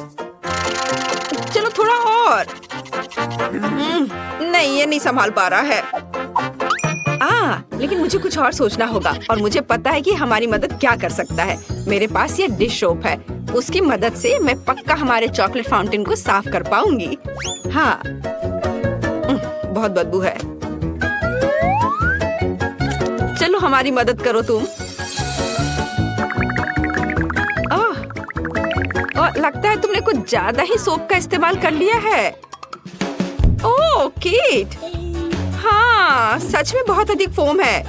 Speaker 1: चलो थोड़ा और। नहीं, ये नहीं संभाल पा रहा है। लेकिन मुझे कुछ और सोचना होगा और मुझे पता है कि हमारी मदद क्या कर सकता है। मेरे पास ये डिश सोप है। उसकी मदद से मैं पक्का हमारे चॉकलेट फाउंटेन को साफ कर पाऊंगी। हाँ, बहुत बदबू है। चलो हमारी मदद करो तुम। लगता है तुमने कुछ ज्यादा ही सोप का इस्तेमाल कर लिया है। ओह केट, हाँ सच में बहुत अधिक फोम है।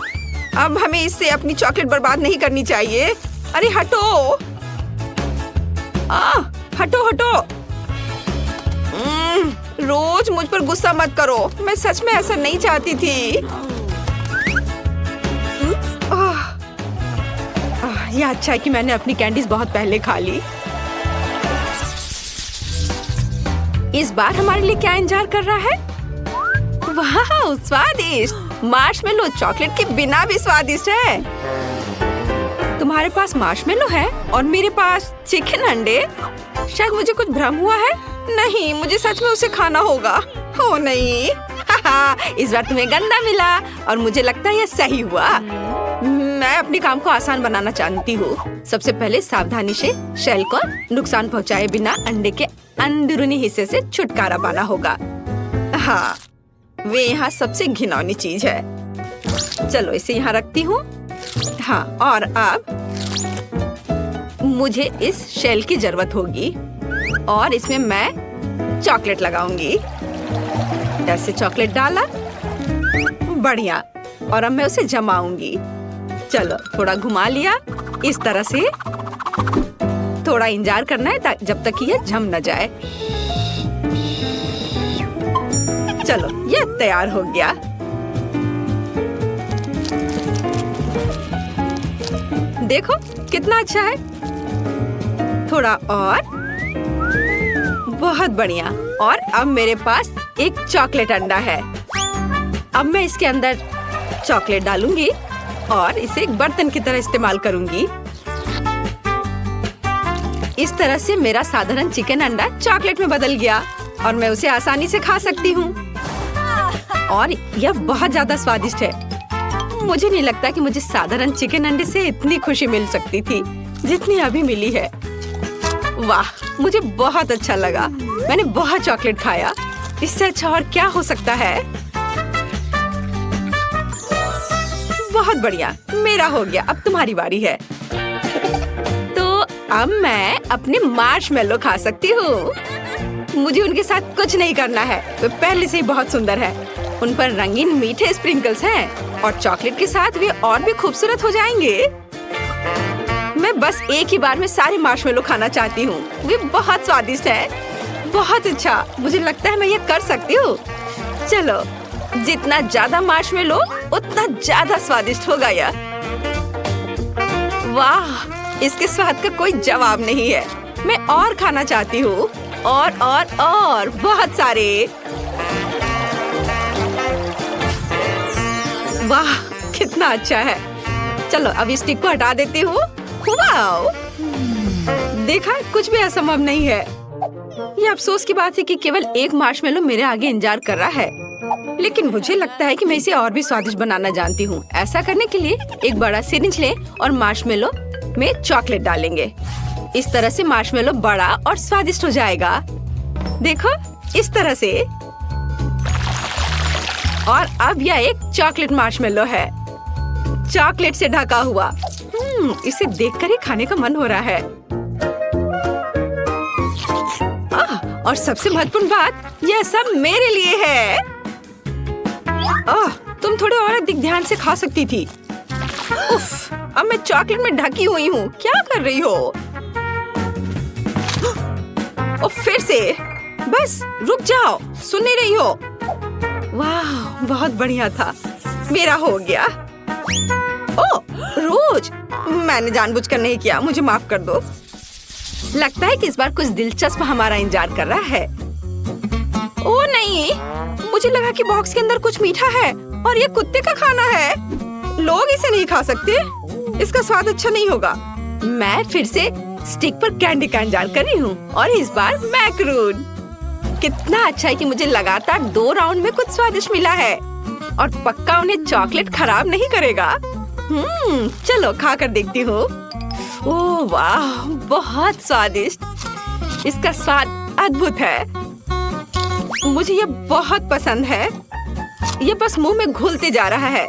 Speaker 1: अब हमें इससे अपनी चॉकलेट बर्बाद नहीं करनी चाहिए। अरे हटो, हटो हटो। रोज मुझ पर गुस्सा मत करो, मैं सच में ऐसा नहीं चाहती थी। यह अच्छा है कि मैंने अपनी कैंडीज बहुत पहले खा ली। इस बार हमारे लिए क्या इंतजार कर रहा है? वाह, स्वादिष्ट मार्शमेलो चॉकलेट के बिना भी स्वादिष्ट है। तुम्हारे पास मार्शमेलो है और मेरे पास चिकन अंडे। शायद मुझे कुछ भ्रम हुआ है। नहीं, मुझे सच में उसे खाना होगा। ओ नहीं, इस बार तुम्हें गंदा मिला और मुझे लगता है यह सही हुआ। मैं अपने काम को आसान बनाना चाहती हूँ। सबसे पहले सावधानी से शेल को नुकसान पहुँचाए बिना अंडे के अंदरूनी हिस्से से छुटकारा पाना होगा। हाँ, वे यहाँ सबसे घिनौनी चीज है। चलो इसे यहाँ रखती हूँ। हाँ, और अब मुझे इस शेल की जरूरत होगी और इसमें मैं चॉकलेट लगाऊंगी। ऐसे चॉकलेट डाला, बढ़िया। और अब मैं उसे जमाऊंगी। चलो थोड़ा घुमा लिया इस तरह से। थोड़ा इंतजार करना है जब तक कि यह जम न जाए। चलो, यह तैयार हो गया। देखो कितना अच्छा है। थोड़ा और, बहुत बढ़िया। और अब मेरे पास एक चॉकलेट अंडा है। अब मैं इसके अंदर चॉकलेट डालूंगी और इसे एक बर्तन की तरह इस्तेमाल करूंगी। इस तरह से मेरा साधारण चिकन अंडा चॉकलेट में बदल गया और मैं उसे आसानी से खा सकती हूँ। और यह बहुत ज्यादा स्वादिष्ट है। मुझे नहीं लगता कि मुझे साधारण चिकन अंडे से इतनी खुशी मिल सकती थी जितनी अभी मिली है। वाह, मुझे बहुत अच्छा लगा। मैंने बहुत चॉकलेट खाया। इससे अच्छा और क्या हो सकता है? बहुत बढ़िया, मेरा हो गया। अब तुम्हारी बारी है। तो अब मैं अपने मार्शमेलो खा सकती हूँ। मुझे उनके साथ कुछ नहीं करना है, वे पहले से ही बहुत सुंदर हैं। उन पर रंगीन मीठे स्प्रिंकल्स हैं और चॉकलेट के साथ वे और भी खूबसूरत हो जाएंगे। मैं बस एक ही बार में सारे मार्शमेलो खाना चाहती हूँ। वे बहुत स्वादिष्ट हैं। बहुत अच्छा, मुझे लगता है मैं ये कर सकती हूँ। चलो, जितना ज्यादा मार्शमेलो उतना ज्यादा स्वादिष्ट होगा यह। वाह, इसके स्वाद का कोई जवाब नहीं है। मैं और खाना चाहती हूँ, और बहुत सारे। वाह, कितना अच्छा है। चलो, अब इस स्टिक को हटा देती हूँ। वाओ! देखा, कुछ भी असंभव नहीं है। ये अफसोस की बात है कि केवल एक मार्शमेलो मेरे आगे इंतजार कर रहा है, लेकिन मुझे लगता है कि मैं इसे और भी स्वादिष्ट बनाना जानती हूँ। ऐसा करने के लिए एक बड़ा सिरिंज लें और मार्शमेलो में चॉकलेट डालेंगे। इस तरह से मार्शमेलो बड़ा और स्वादिष्ट हो जाएगा। देखो, इस तरह से। और अब यह एक चॉकलेट मार्शमेलो है, चॉकलेट से ढका हुआ। इसे देखकर ही खाने का मन हो रहा है। और सबसे महत्वपूर्ण बात, यह सब मेरे लिए है। तुम थोड़े और अधिक ध्यान से खा सकती थी। उफ, अब मैं चॉकलेट में ढकी हुई हूँ। क्या कर रही हो? फिर से। बस रुक जाओ, सुन नहीं रही हो? वाह, बहुत बढ़िया था। मेरा हो गया। ओह, रोज, मैंने जानबूझकर नहीं किया, मुझे माफ कर दो। लगता है कि इस बार कुछ दिलचस्प हमारा इंतजार कर रहा है। ओह नहीं, मुझे लगा कि बॉक्स के अंदर कुछ मीठा है और ये कुत्ते का खाना है। लोग इसे नहीं खा सकते, इसका स्वाद अच्छा नहीं होगा। मैं फिर से स्टिक पर कैंडी का इंतजार कर रही हूँ, और इस बार मैक्रून। कितना अच्छा है कि मुझे लगातार 2 राउंड में कुछ स्वादिष्ट मिला है, और पक्का उन्हें चॉकलेट खराब नहीं करेगा। चलो खा कर देखती हूँ। ओह वाह, बहुत स्वादिष्ट। इसका स्वाद अद्भुत है। मुझे ये बहुत पसंद है। ये बस मुंह में घुलते जा रहा है।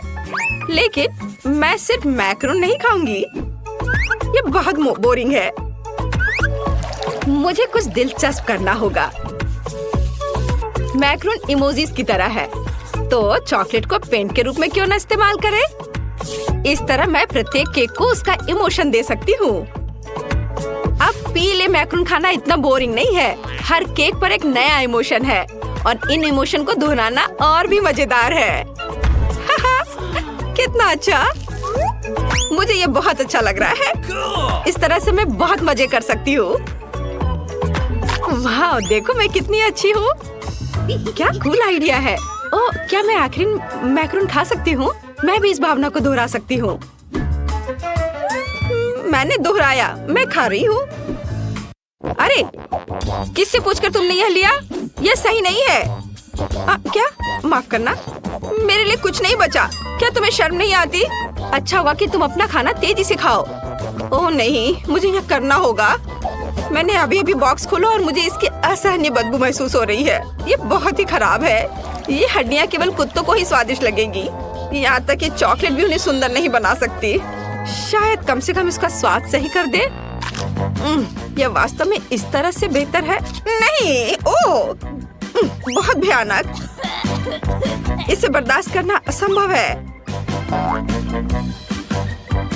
Speaker 1: लेकिन मैं सिर्फ मैक्रोन नहीं खाऊंगी, ये बहुत बोरिंग है। मुझे कुछ दिलचस्प करना होगा। मैक्रोन इमोजीज की तरह है, तो चॉकलेट को पेंट के रूप में क्यों न इस्तेमाल करें? इस तरह मैं प्रत्येक केक को उसका इमोशन दे सकती हूँ। अब पीले मैक्रोन खाना इतना बोरिंग नहीं है। हर केक पर एक नया इमोशन है, और इन इमोशन को दोहराना और भी मजेदार है। कितना अच्छा! मुझे ये बहुत अच्छा लग रहा है। इस तरह से मैं बहुत मजे कर सकती हूँ। वाह, देखो मैं कितनी अच्छी हूँ। क्या कूल आइडिया है। ओह, क्या मैं आखिरी मैक्रोन खा सकती हूँ? मैं भी इस भावना को दोहरा सकती हूँ। मैंने दोहराया, मैं खा रही हूँ। अरे, किससे पूछकर तुमने यह लिया? यह सही नहीं है। क्या? माफ करना, मेरे लिए कुछ नहीं बचा। क्या तुम्हें शर्म नहीं आती? अच्छा हुआ कि तुम अपना खाना तेजी से खाओ। ओह नहीं, मुझे यह करना होगा। मैंने अभी बॉक्स खोला और मुझे इसकी असहनीय बदबू महसूस हो रही है। ये बहुत ही खराब है। ये हड्डियाँ केवल कुत्तों को ही स्वादिष्ट लगेगी। यहाँ तक कि चॉकलेट भी उन्हें सुंदर नहीं बना सकती। शायद कम से कम इसका स्वाद सही कर दे। यह वास्तव में इस तरह से बेहतर है। नहीं, ओह, बहुत भयानक। इसे बर्दाश्त करना असंभव है।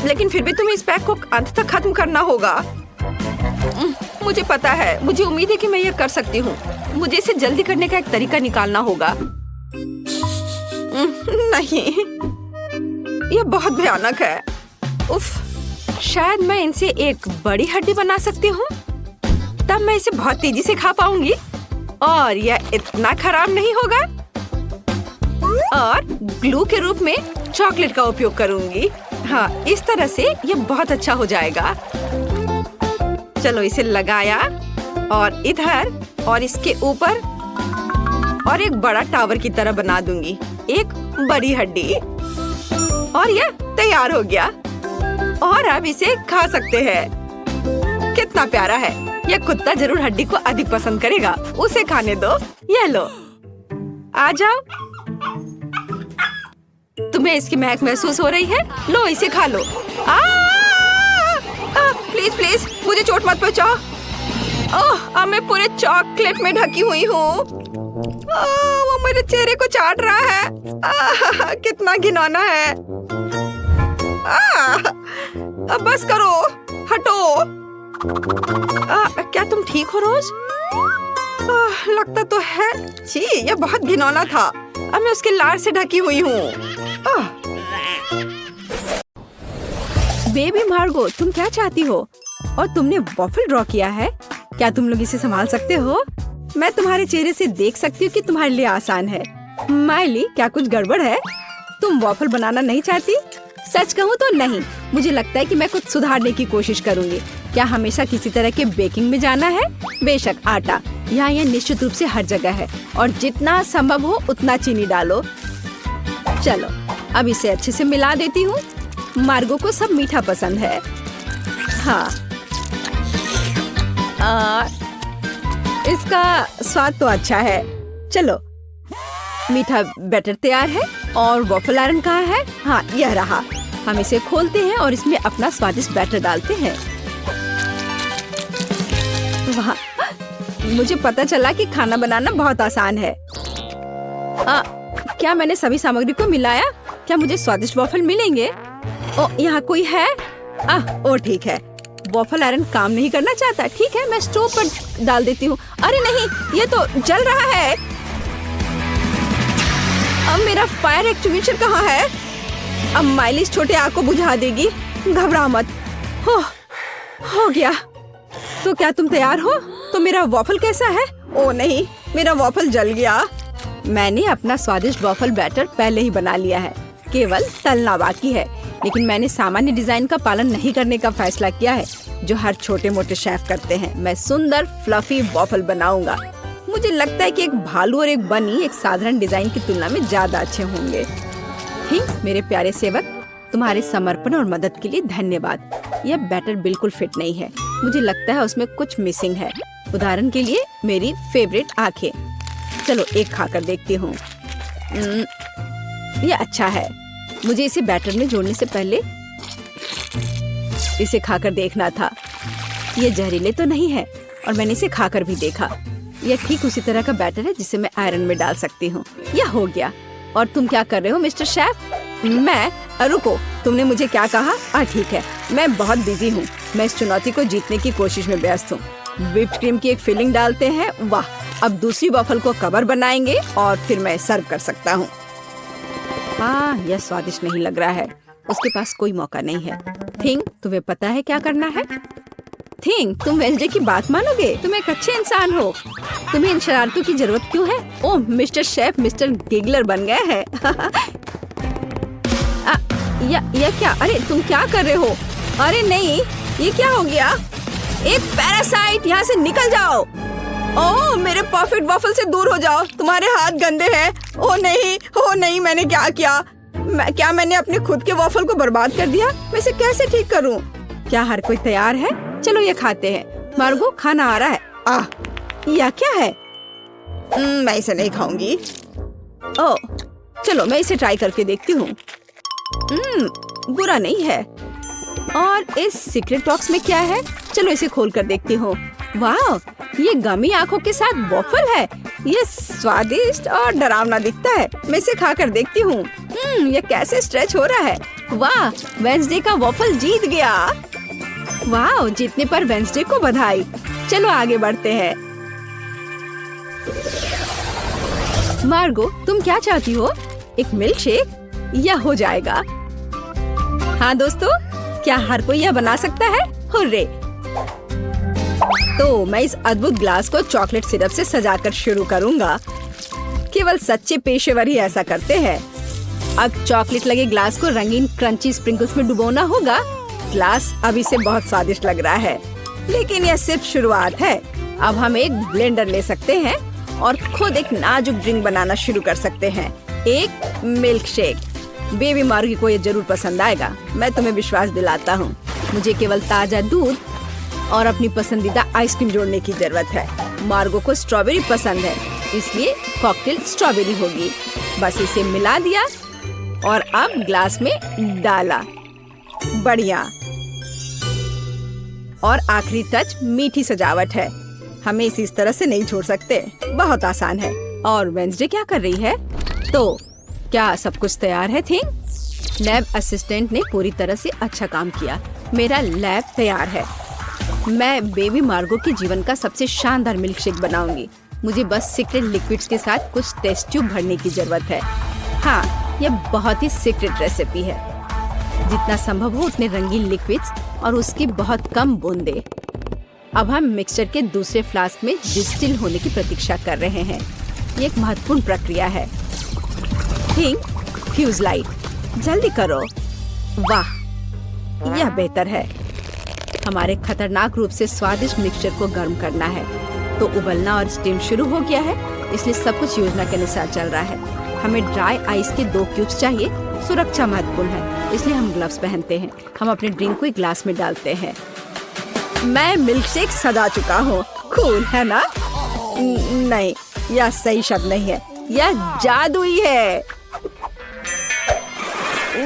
Speaker 1: लेकिन फिर भी तुम्हें इस पैक को अंत तक खत्म करना होगा। मुझे पता है, मुझे उम्मीद है कि मैं यह कर सकती हूँ। मुझे इसे जल्दी करने का एक तरीका निकालना होगा। नहीं, यह बहुत भयानक है। उफ, शायद मैं इनसे एक बड़ी हड्डी बना सकती हूँ। तब मैं इसे बहुत तेजी से खा पाऊंगी और यह इतना खराब नहीं होगा। और ग्लू के रूप में चॉकलेट का उपयोग करूंगी। हाँ, इस तरह से यह बहुत अच्छा हो जाएगा। चलो इसे लगाया और इधर और इसके ऊपर और एक बड़ा टावर की तरह बना दूंगी। एक बड़ी हड्डी और यह तैयार हो गया। और अब इसे खा सकते हैं। कितना प्यारा है। यह कुत्ता जरूर हड्डी को अधिक पसंद करेगा। उसे खाने दो। यह लो, आ जाओ। तुम्हें इसकी महक महसूस हो रही है? लो, इसे खा लो। प्लीज प्लीज मुझे चोट मत पहुंचाओ। अब मैं पूरे चॉकलेट में ढकी हुई हूँ। वो मेरे चेहरे को चाट रहा है। कितना घिनौना है। अब बस करो, हटो। क्या तुम ठीक हो रोज? लगता तो है। छी, यह बहुत घिनौना था। अब मैं उसके लार से ढकी हुई हूँ। बेबी मार्गो, तुम क्या चाहती हो? और तुमने वॉफल ड्रॉ किया है? क्या तुम लोग इसे संभाल सकते हो? मैं तुम्हारे चेहरे से देख सकती हूँ कि तुम्हारे लिए आसान है। माइली, क्या कुछ गड़बड़ है? तुम वॉफल बनाना नहीं चाहती? सच कहूँ तो नहीं। मुझे लगता है कि मैं कुछ सुधारने की कोशिश करूँगी। क्या हमेशा किसी तरह के बेकिंग में जाना है? बेशक, आटा यहाँ यह निश्चित रूप से हर जगह है और जितना संभव हो उतना चीनी डालो। चलो, अब इसे अच्छे से मिला देती हूँ। मार्गो को सब मीठा पसंद है। हाँ, इसका स्वाद तो अच्छा है। चलो, मीठा बैटर तैयार है और वॉफल आयरन कहाँ है? हाँ, यह रहा। हम इसे खोलते हैं और इसमें अपना स्वादिष्ट बैटर डालते हैं। वाह, मुझे पता चला कि खाना बनाना बहुत आसान है। क्या मैंने सभी सामग्री को मिलाया? क्या मुझे स्वादिष्ट वॉफल मिलेंगे? ओ, यहाँ कोई है? ओ ठीक है। वॉफल आयरन काम नहीं करना चाहता। ठीक है, मैं स्टोव पर डाल देती हूँ। अरे नहीं, ये तो जल रहा है। अब मेरा फायर एक्सटिंग्विशर कहाँ है? अब माइली इस छोटे आग को बुझा देगी। घबरा मत। हो गया। तो क्या तुम तैयार हो? तो मेरा वॉफल कैसा है? ओ नहीं, मेरा वॉफल जल गया। मैंने अपना स्वादिष्ट वॉफल बैटर पहले ही बना लिया है, केवल तलना बाकी है। लेकिन मैंने सामान्य डिजाइन का पालन नहीं करने का फैसला किया है जो हर छोटे मोटे शेफ करते हैं। मैं सुंदर फ्लफी वॉफल बनाऊंगा। मुझे लगता है कि एक भालू और एक बनी एक साधारण डिजाइन की तुलना में ज्यादा अच्छे होंगे। ठीक, मेरे प्यारे सेवक, तुम्हारे समर्पण और मदद के लिए धन्यवाद। यह बैटर बिल्कुल फिट नहीं है। मुझे लगता है उसमें कुछ मिसिंग है। उदाहरण के लिए मेरी फेवरेट आंखें। चलो, एक खाकर देखती हूँ। यह अच्छा है। मुझे इसे बैटर में जोड़ने से पहले इसे खाकर देखना था। ये जहरीले तो नहीं है और मैंने इसे खाकर भी देखा। यह ठीक उसी तरह का बैटर है जिसे मैं आयरन में डाल सकती हूँ। यह हो गया। और तुम क्या कर रहे हो मिस्टर शेफ? मैं रुको, तुमने मुझे क्या कहा? ठीक है, मैं बहुत बिजी हूँ। मैं इस चुनौती को जीतने की कोशिश में व्यस्त हूँ। व्हिप्ड क्रीम की एक फिलिंग डालते हैं। वाह, अब दूसरी वॉफल को कवर बनाएंगे और फिर मैं सर्व कर सकता हूँ। यह स्वादिष्ट नहीं लग रहा है। उसके पास कोई मौका नहीं है। थिंग, तुम्हें पता है क्या करना है? थिंग, तुम वेंसडे की बात मानोगे? तुम एक अच्छे इंसान हो। तुम्हें इन शरारतों की जरूरत क्यों है? ओह, मिस्टर शेफ मिस्टर गिगलर बन गए हैं। या क्या? अरे तुम क्या कर रहे हो? अरे नहीं, ये क्या हो गया? एक पैरासाइट, यहाँ से निकल जाओ। ओह, मेरे परफेक्ट वॉफल से दूर हो जाओ। तुम्हारे हाथ गंदे हैं। ओह नहीं, मैंने क्या किया? क्या मैंने अपने खुद के वॉफल को बर्बाद कर दिया? मैं इसे कैसे ठीक करूं? क्या हर कोई तैयार है? चलो, ये खाते हैं। मार्गो, खाना आ रहा है। यह क्या है? मैं इसे नहीं खाऊंगी। ओह, चलो मैं इसे ट्राई करके देखती हूँ। बुरा नहीं है। और इस सीक्रेट बॉक्स में क्या है? चलो इसे खोल कर देखती हूँ। वाह, ये गमी आंखों के साथ वॉफल है। ये स्वादिष्ट और डरावना दिखता है। मैं इसे खा कर देखती हूँ। ये कैसे स्ट्रेच हो रहा है। वाह, वेंसडे का वॉफल जीत गया। वाह, जीतने पर वेंसडे को बधाई। चलो आगे बढ़ते हैं। मार्गो, तुम क्या चाहती हो? एक मिल्क शेक? यह हो जाएगा। हाँ दोस्तों, क्या हर कोई यह बना सकता है? हुर्रे! तो मैं इस अद्भुत ग्लास को चॉकलेट सिरप से सजाकर शुरू करूंगा। केवल सच्चे पेशेवर ही ऐसा करते हैं। अब चॉकलेट लगे ग्लास को रंगीन क्रंची स्प्रिंकल्स में डुबोना होगा। ग्लास अभी से बहुत स्वादिष्ट लग रहा है, लेकिन यह सिर्फ शुरुआत है। अब हम एक ब्लेंडर ले सकते हैं और खुद एक नाजुक ड्रिंक बनाना शुरू कर सकते हैं। एक मिल्क शेक। बेबी मार्गी को ये जरूर पसंद आएगा, मैं तुम्हें विश्वास दिलाता हूँ। मुझे केवल ताजा दूध और अपनी पसंदीदा आइसक्रीम जोड़ने की जरूरत है। मार्गो को स्ट्रॉबेरी पसंद है, इसलिए कॉकटेल स्ट्रॉबेरी होगी। बस इसे मिला दिया और अब ग्लास में डाला। बढ़िया। और आखिरी टच मीठी सजावट है। हमें इसे इस तरह से नहीं छोड़ सकते, बहुत आसान है। और वेंसडे क्या कर रही है? तो क्या सब कुछ तैयार है? थिंग लैब असिस्टेंट ने पूरी तरह से अच्छा काम किया। मेरा लैब तैयार है। मैं बेबी मार्गो के जीवन का सबसे शानदार मिल्क शेक बनाऊंगी। मुझे बस सीक्रेट लिक्विड्स के साथ कुछ टेस्ट ट्यूब भरने की जरूरत है। हाँ, यह बहुत ही सीक्रेट रेसिपी है। जितना संभव हो उतने रंगीन लिक्विड्स और उसकी बहुत कम बूंदे। अब हम मिक्सचर के दूसरे फ्लास्क में डिस्टिल होने की प्रतीक्षा कर रहे हैं। ये एक महत्वपूर्ण प्रक्रिया है। थिंक फ्यूज लाइट, जल्दी करो। वाह, यह बेहतर है। हमारे खतरनाक रूप से स्वादिष्ट मिक्सचर को गर्म करना है। तो उबलना और स्टीम शुरू हो गया है, इसलिए सब कुछ योजना के अनुसार चल रहा है। हमें ड्राई आइस के 2 क्यूब्स चाहिए। सुरक्षा महत्वपूर्ण है, इसलिए हम ग्लव्स पहनते हैं। हम अपने ड्रिंक को एक ग्लास में डालते हैं। मैं मिल्क शेक सजा चुका हूँ। कूल है ना? नहीं, यह सही शब्द नहीं है, यह जादुई है।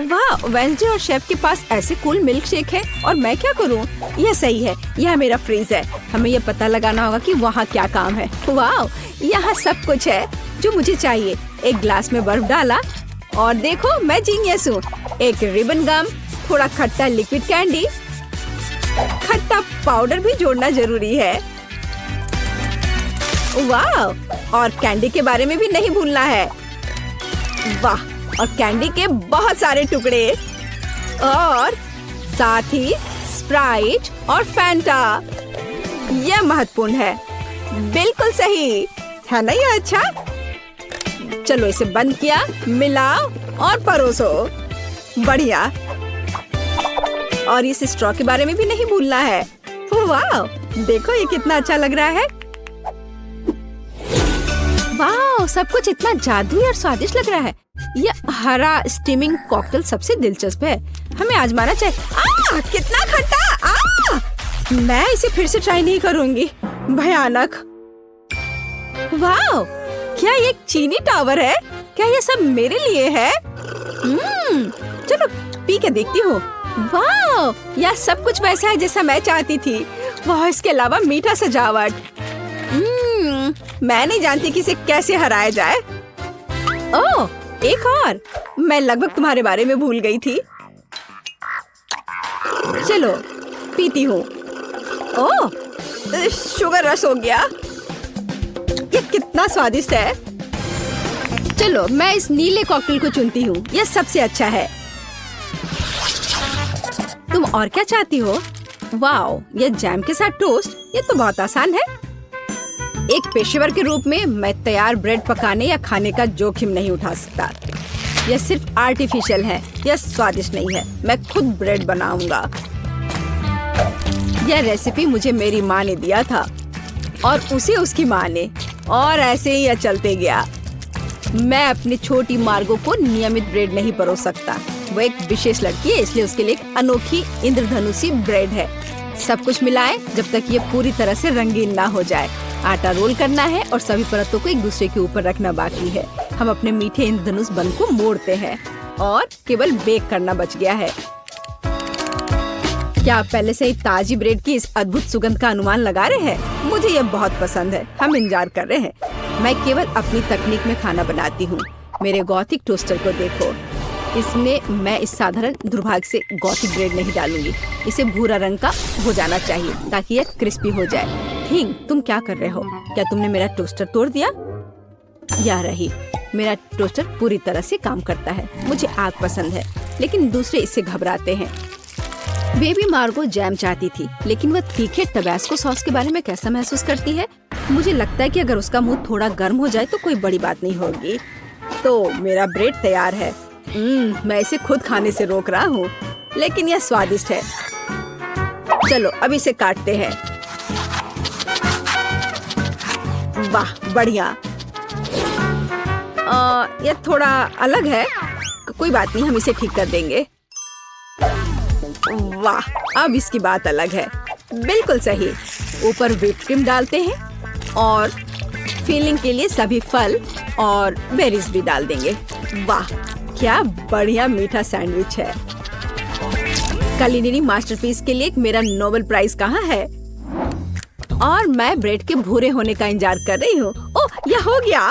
Speaker 1: वाह, वेंसडे और शेफ के पास ऐसे कूल मिल्क शेक है और मैं क्या करूं? यह सही है, यह मेरा फ्रीज है। हमें यह पता लगाना होगा कि वहाँ क्या काम है। वाह, यहाँ सब कुछ है जो मुझे चाहिए। एक ग्लास में बर्फ डाला और देखो, मैं जीनियस हूँ। एक रिबन गम, थोड़ा खट्टा लिक्विड कैंडी, खट्टा पाउडर भी जोड़ना जरूरी है। वाह, और कैंडी के बारे में भी नहीं भूलना है। वाह, और कैंडी के बहुत सारे टुकड़े और साथ ही स्प्राइट और फैंटा। यह महत्वपूर्ण है। बिल्कुल सही है ना? यह अच्छा। चलो इसे बंद किया, मिलाओ और परोसो। बढ़िया। और इस स्ट्रॉ के बारे में भी नहीं भूलना है। वाह, देखो ये कितना अच्छा लग रहा है। वाह, सब कुछ इतना जादुई और स्वादिष्ट लग रहा है। यह हरा स्टीमिंग कॉकटेल सबसे दिलचस्प है। हमें आजमाना चाहिए। कितना खट्टा! मैं इसे फिर से ट्राई नहीं करूंगी। भयानक। वाह, क्या ये एक चीनी टावर है? क्या ये सब मेरे लिए है? चलो पी के देखती हूँ। वाह, यह सब कुछ वैसा है जैसा मैं चाहती थी। वाह, इसके अलावा मीठा सजावट। मैं नहीं जानती कि इसे कैसे हराया जाए। ओह, एक और। मैं लगभग तुम्हारे बारे में भूल गई थी। चलो पीती हूँ। ओह, शुगर रश हो गया। ये कितना स्वादिष्ट है। चलो मैं इस नीले कॉकटेल को चुनती हूँ, यह सबसे अच्छा है। तुम और क्या चाहती हो? वाओ, यह जैम के साथ टोस्ट, ये तो बहुत आसान है। एक पेशेवर के रूप में मैं तैयार ब्रेड पकाने या खाने का जोखिम नहीं उठा सकता। यह सिर्फ आर्टिफिशियल है, यह स्वादिष्ट नहीं है। मैं खुद ब्रेड बनाऊंगा। यह रेसिपी मुझे मेरी माँ ने दिया था और उसे उसकी माँ ने, और ऐसे ही यह चलते गया। मैं अपनी छोटी मार्गो को नियमित ब्रेड नहीं परोस सकता। वो एक विशेष लड़की है, इसलिए उसके लिए एक अनोखी इंद्रधनुषी ब्रेड है। सब कुछ मिलाएं जब तक ये पूरी तरह से रंगीन ना हो जाए। आटा रोल करना है और सभी परतों को एक दूसरे के ऊपर रखना बाकी है। हम अपने मीठे इंद्रधनुष बन को मोड़ते हैं और केवल बेक करना बच गया है। क्या आप पहले से ही ताजी ब्रेड की इस अद्भुत सुगंध का अनुमान लगा रहे हैं? मुझे यह बहुत पसंद है। हम इंतजार कर रहे हैं। मैं केवल अपनी तकनीक में खाना बनाती हूँ। मेरे गॉथिक टोस्टर को देखो। इसमें मैं इस साधारण दुर्भाग्य से गॉथिक ब्रेड नहीं डालूंगी। इसे भूरा रंग का हो जाना चाहिए ताकि यह क्रिस्पी हो जाए। थिंग, तुम क्या कर रहे हो? क्या तुमने मेरा टोस्टर तोड़ दिया? या रही, मेरा टोस्टर पूरी तरह से काम करता है। मुझे आग पसंद है, लेकिन दूसरे इससे घबराते हैं। बेबी मार्गो जैम चाहती थी, लेकिन वह तीखे टबैस्को सॉस के बारे में कैसा महसूस करती है? मुझे लगता है कि अगर उसका मुंह थोड़ा गर्म हो जाए तो कोई बड़ी बात नहीं होगी। तो मेरा ब्रेड तैयार है। मैं इसे खुद खाने से रोक रहा हूँ, लेकिन यह स्वादिष्ट है। चलो अब इसे काटते हैं। वाह, बढ़िया। यह थोड़ा अलग है। कोई बात नहीं, हम इसे ठीक कर देंगे। वाह, अब इसकी बात अलग है। बिल्कुल सही। ऊपर व्हिप क्रीम डालते हैं और फिलिंग के लिए सभी फल और बेरीज भी डाल देंगे। वाह, क्या बढ़िया मीठा सैंडविच है। कुलिनरी मास्टरपीस के लिए मेरा नोबेल प्राइज कहाँ है? और मैं ब्रेड के भूरे होने का इंतजार कर रही हूँ। ओह, यह हो गया।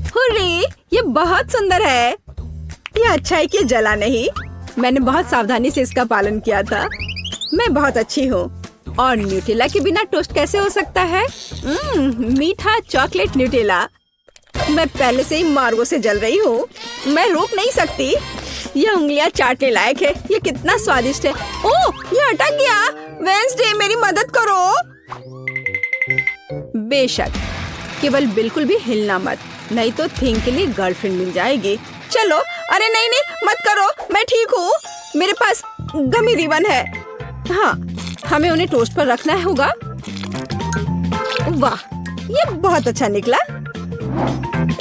Speaker 1: हुर्रे, ये बहुत सुंदर है। ये अच्छा है कि जला नहीं। मैंने बहुत सावधानी से इसका पालन किया था। मैं बहुत अच्छी हूँ। और न्यूटेला के बिना टोस्ट कैसे हो सकता है? मीठा चॉकलेट न्यूटेला। मैं पहले से ही मार्गो से जल रही हूँ। मैं रोक नहीं सकती। ये उंगलियां चाटने लायक है। ये कितना स्वादिष्ट है। ओह, ये अटक गया। वेंसडे, मेरी मदद करो। बेशक, केवल बिल्कुल भी हिलना मत, नहीं तो थिंग के लिए गर्लफ्रेंड मिल जाएगी। चलो। अरे नहीं नहीं, मत करो, मैं ठीक हूँ। मेरे पास गमी रिबन है। हाँ, हमें उन्हें टोस्ट पर रखना होगा। वाह, ये बहुत अच्छा निकला।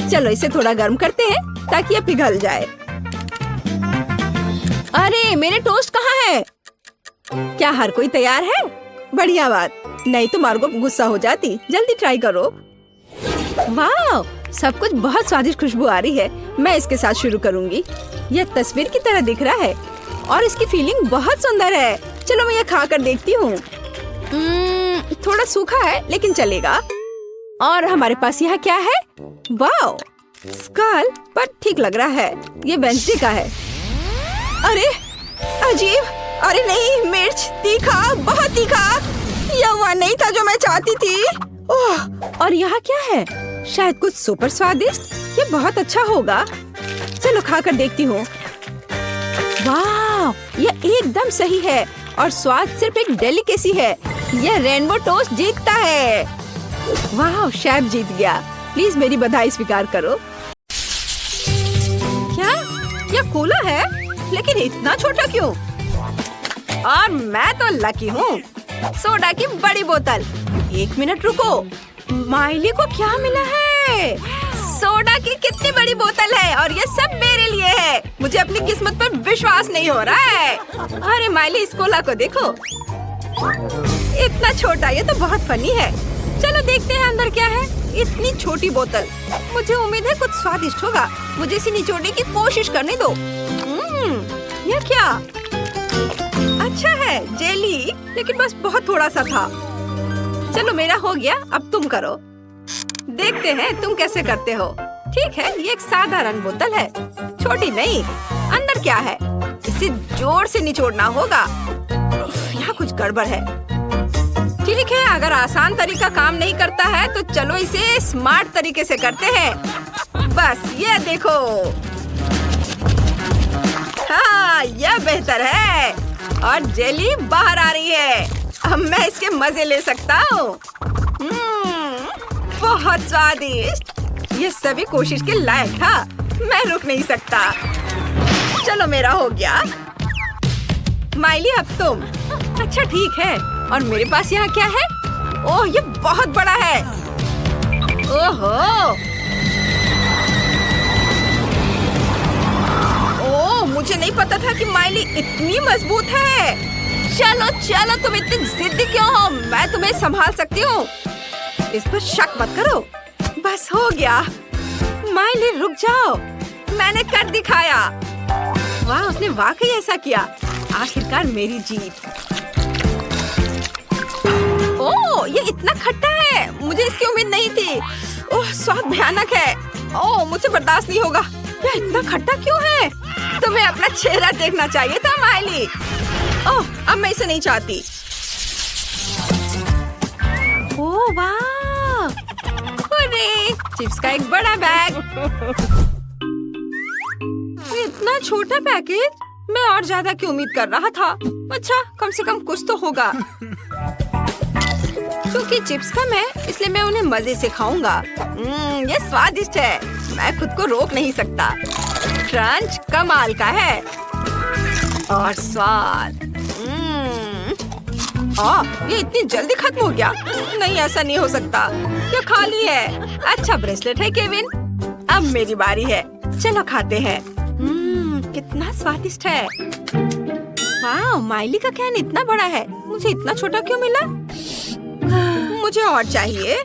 Speaker 1: चलो इसे थोड़ा गर्म करते हैं ताकि ये पिघल जाए। अरे, मेरे टोस्ट कहाँ है? क्या हर कोई तैयार है? बढ़िया बात, नहीं तो मार्गो गुस्सा हो जाती। जल्दी ट्राई करो। वाह, सब कुछ बहुत स्वादिष्ट खुशबू आ रही है। मैं इसके साथ शुरू करूंगी। यह तस्वीर की तरह दिख रहा है और इसकी फीलिंग बहुत सुंदर है। चलो मैं यह खा कर देखती हूँ। थोड़ा सूखा है लेकिन चलेगा। और हमारे पास यहाँ क्या है? वाह, स्कल, पर ठीक लग रहा है। ये वेंसडे का है। अरे अजीब। अरे नहीं, मिर्च, तीखा, बहुत तीखा। यह वह नहीं था जो मैं चाहती थी। ओह, और यहाँ क्या है? शायद कुछ सुपर स्वादिष्ट। ये बहुत अच्छा होगा। चलो खा कर देखती हूँ। वाह, यह एकदम सही है और स्वाद सिर्फ एक डेलिकेसी है। यह रेनबो टोस्ट जीतता है। वाह, शेफ जीत गया। प्लीज मेरी बधाई स्वीकार करो। क्या यह कूला है? लेकिन इतना छोटा क्यों? और मैं तो लकी हूँ। सोडा की बड़ी बोतल। एक मिनट रुको, माइली को क्या मिला है? सोडा की कितनी बड़ी बोतल है और ये सब मेरे लिए है। मुझे अपनी किस्मत पर विश्वास नहीं हो रहा है। अरे माइली, इस कोला को देखो, इतना छोटा। ये तो बहुत फनी है। चलो देखते हैं अंदर क्या है। इतनी छोटी बोतल। मुझे उम्मीद है कुछ स्वादिष्ट होगा। मुझे इसे निचोड़ने की कोशिश करने दो। यह क्या? अच्छा है, जेली, लेकिन बस बहुत थोड़ा सा था। चलो मेरा हो गया, अब तुम करो। देखते हैं तुम कैसे करते हो। ठीक है, ये एक साधारण बोतल है, छोटी नहीं। अंदर क्या है? इसे जोर से निचोड़ना होगा। यहाँ कुछ गड़बड़ है। ठीक है, अगर आसान तरीका काम नहीं करता है तो चलो इसे स्मार्ट तरीके से करते हैं। बस ये देखो। हाँ, यह बेहतर है और जेली बाहर आ रही है। अब मैं इसके मजे ले सकता हूँ। बहुत स्वादिष्ट। ये सभी कोशिश के लायक था। मैं रुक नहीं सकता। चलो मेरा हो गया। माइली, अब तुम। अच्छा ठीक है। और मेरे पास यहाँ क्या है? ओह, ये बहुत बड़ा है। ओहो, ओह, मुझे नहीं पता था कि माइली इतनी मजबूत है। चलो चलो, तुम इतनी जिद्दी क्यों हो? मैं तुम्हें संभाल सकती हूँ। इस पर शक मत करो। बस हो गया। माइली रुक जाओ, मैंने कर दिखाया। वाह, उसने वाकई ऐसा किया। आखिरकार मेरी जीत। ओह, ये इतना खट्टा है। मुझे इसकी उम्मीद नहीं थी। ओह, स्वाद भयानक है। ओह, मुझे बर्दाश्त नहीं होगा। यह इतना खट्टा क्यों है? तुम्हें अपना चेहरा देखना चाहिए था माइली। ओह, अब मैं इसे नहीं चाहती। ओह वाह, अरे चिप्स का एक बड़ा बैग। इतना छोटा पैकेज। मैं और ज्यादा की उम्मीद कर रहा था। अच्छा, कम से कम कुछ तो होगा। क्योंकि चिप्स कम है, इसलिए मैं उन्हें मजे से खाऊंगा। ये स्वादिष्ट है। मैं खुद को रोक नहीं सकता। क्रंच कमाल का है और स्वाद। ये इतनी जल्दी खत्म हो गया। नहीं, ऐसा नहीं हो सकता। ये खाली है। अच्छा ब्रेसलेट है केविन। अब मेरी बारी है। चलो खाते हैं। कितना स्वादिष्ट है। वाह, माइली का कैन इतना बड़ा है। मुझे इतना छोटा क्यों मिला? मुझे और चाहिए।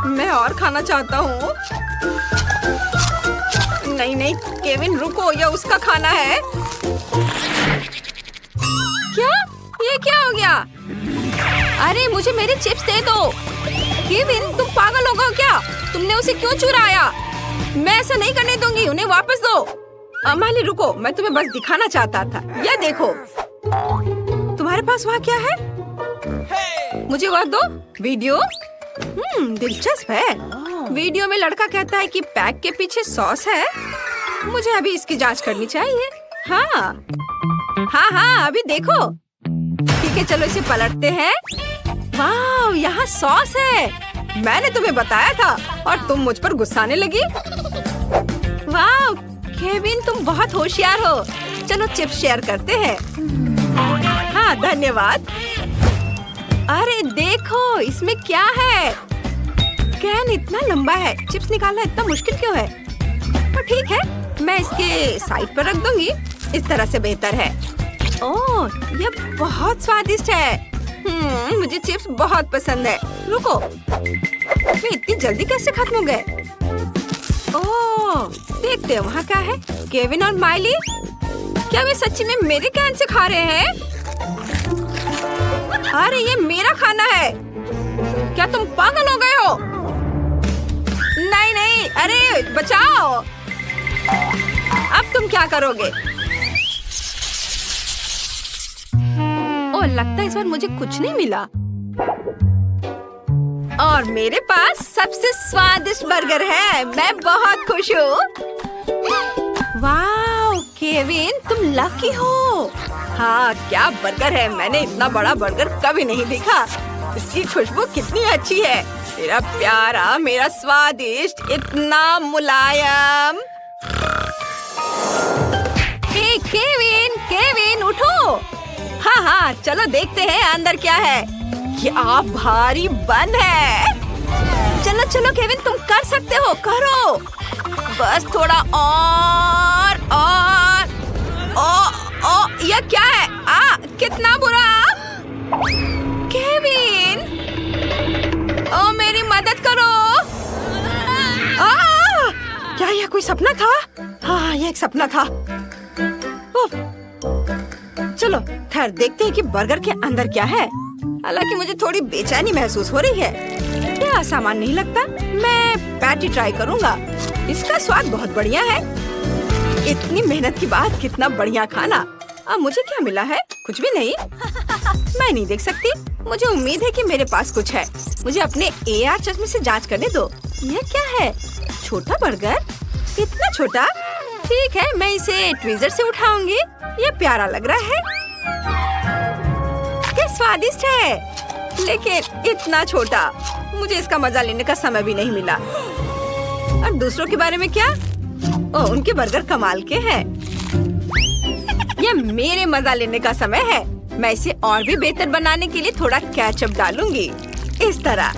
Speaker 1: मैं और खाना चाहता हूँ। नहीं नहीं केविन रुको, यह उसका खाना है। क्या? ये क्या हो गया? अरे मुझे मेरे चिप्स दे दो। केविन तुम पागल हो गए क्या? तुमने उसे क्यों चुराया? मैं ऐसा नहीं करने दूंगी, उन्हें वापस दो। अमाली रुको, मैं तुम्हें बस दिखाना चाहता था। यह देखो। तुम्हारे पास वहाँ क्या है? मुझे वह दो। वीडियो? दिलचस्प है। वीडियो में लड़का कहता है कि पैक के पीछे सॉस है। मुझे अभी इसकी जांच करनी चाहिए। हाँ हाँ अभी देखो। ठीक है चलो इसे पलटते हैं। वाह यहाँ सॉस है। मैंने तुम्हें बताया था और तुम मुझ पर गुस्साने लगी। वाह केविन तुम बहुत होशियार हो। चलो चिप्स शेयर करते हैं। हाँ धन्यवाद। अरे देखो इसमें क्या है? कैन इतना लंबा है, चिप्स निकालना इतना मुश्किल क्यों है? तो ठीक है मैं इसके साइड पर रख दूंगी। इस तरह से बेहतर है। ओह यह बहुत स्वादिष्ट है। मुझे चिप्स बहुत पसंद है। रुको वे इतनी जल्दी कैसे खत्म हो गए? ओह देखते हैं वहाँ क्या है। केविन और माइली क्या वे सच्ची में मेरे कैन से खा रहे हैं? अरे ये मेरा खाना है। क्या तुम पागल हो गए हो? नहीं नहीं अरे बचाओ। अब तुम क्या करोगे? ओह लगता है इस बार मुझे कुछ नहीं मिला। और मेरे पास सबसे स्वादिष्ट बर्गर है। मैं बहुत खुश हूँ। वाह केविन तुम लकी हो। हाँ क्या बर्गर है। मैंने इतना बड़ा बर्गर कभी नहीं देखा। इसकी खुशबू कितनी अच्छी है। तेरा प्यारा मेरा स्वादिष्ट इतना मुलायम। हे केविन केविन उठो। हाँ चलो देखते हैं अंदर क्या है। क्या भारी बन है। चलो चलो केविन तुम कर सकते हो, करो बस थोड़ा और। यह क्या है? कितना बुरा। केविन ओ मेरी मदद करो। क्या यह कोई सपना था? हाँ यह एक सपना था। चलो खैर देखते हैं कि बर्गर के अंदर क्या है। हालांकि मुझे थोड़ी बेचैनी महसूस हो रही है। यह आसान नहीं लगता। मैं पैटी ट्राई करूंगा। इसका स्वाद बहुत बढ़िया है। इतनी मेहनत के बाद कितना बढ़िया खाना। अब मुझे क्या मिला है? कुछ भी नहीं। मैं नहीं देख सकती। मुझे उम्मीद है कि मेरे पास कुछ है। मुझे अपने AR चश्मे से जांच करने दो। यह क्या है? छोटा बर्गर? इतना छोटा? ठीक है मैं इसे ट्विज़र से उठाऊंगी। ये प्यारा लग रहा है। ये स्वादिष्ट है लेकिन इतना छोटा। मुझे इसका मजा लेने का समय भी नहीं मिला। और दूसरों के बारे में क्या? ओह उनके बर्गर कमाल के हैं। यह मेरे मजा लेने का समय है। मैं इसे और भी बेहतर बनाने के लिए थोड़ा केचप डालूंगी। इस तरह।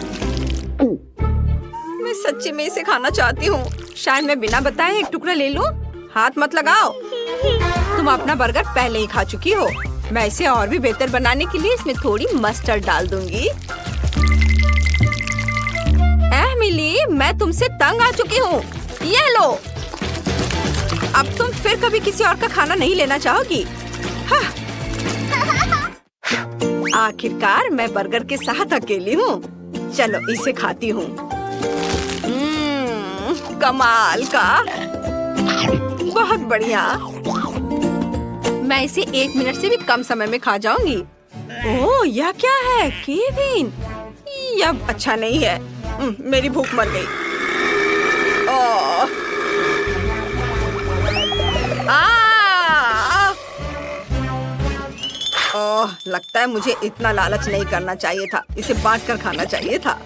Speaker 1: मैं सच्ची में इसे खाना चाहती हूँ। शायद मैं बिना बताए एक टुकड़ा ले लूं। हाथ मत लगाओ। तुम अपना बर्गर पहले ही खा चुकी हो। मैं इसे और भी बेहतर बनाने के लिए इसमें थोड़ी मस्टर्ड डाल दूंगी। मिली मैं तुमसे तंग आ चुकी हूँ। ये लो। अब तुम फिर कभी किसी और का खाना नहीं लेना चाहोगी। हाँ। आखिरकार मैं बर्गर के साथ अकेली हूँ। चलो इसे खाती हूँ। कमाल का। बहुत बढ़िया। मैं इसे 1 मिनट से भी कम समय में खा जाऊंगी। ओह यह क्या है केविन? यह अच्छा नहीं है। मेरी भूख मर गई। लगता है मुझे इतना लालच नहीं करना चाहिए था। इसे बांटकर खाना चाहिए था।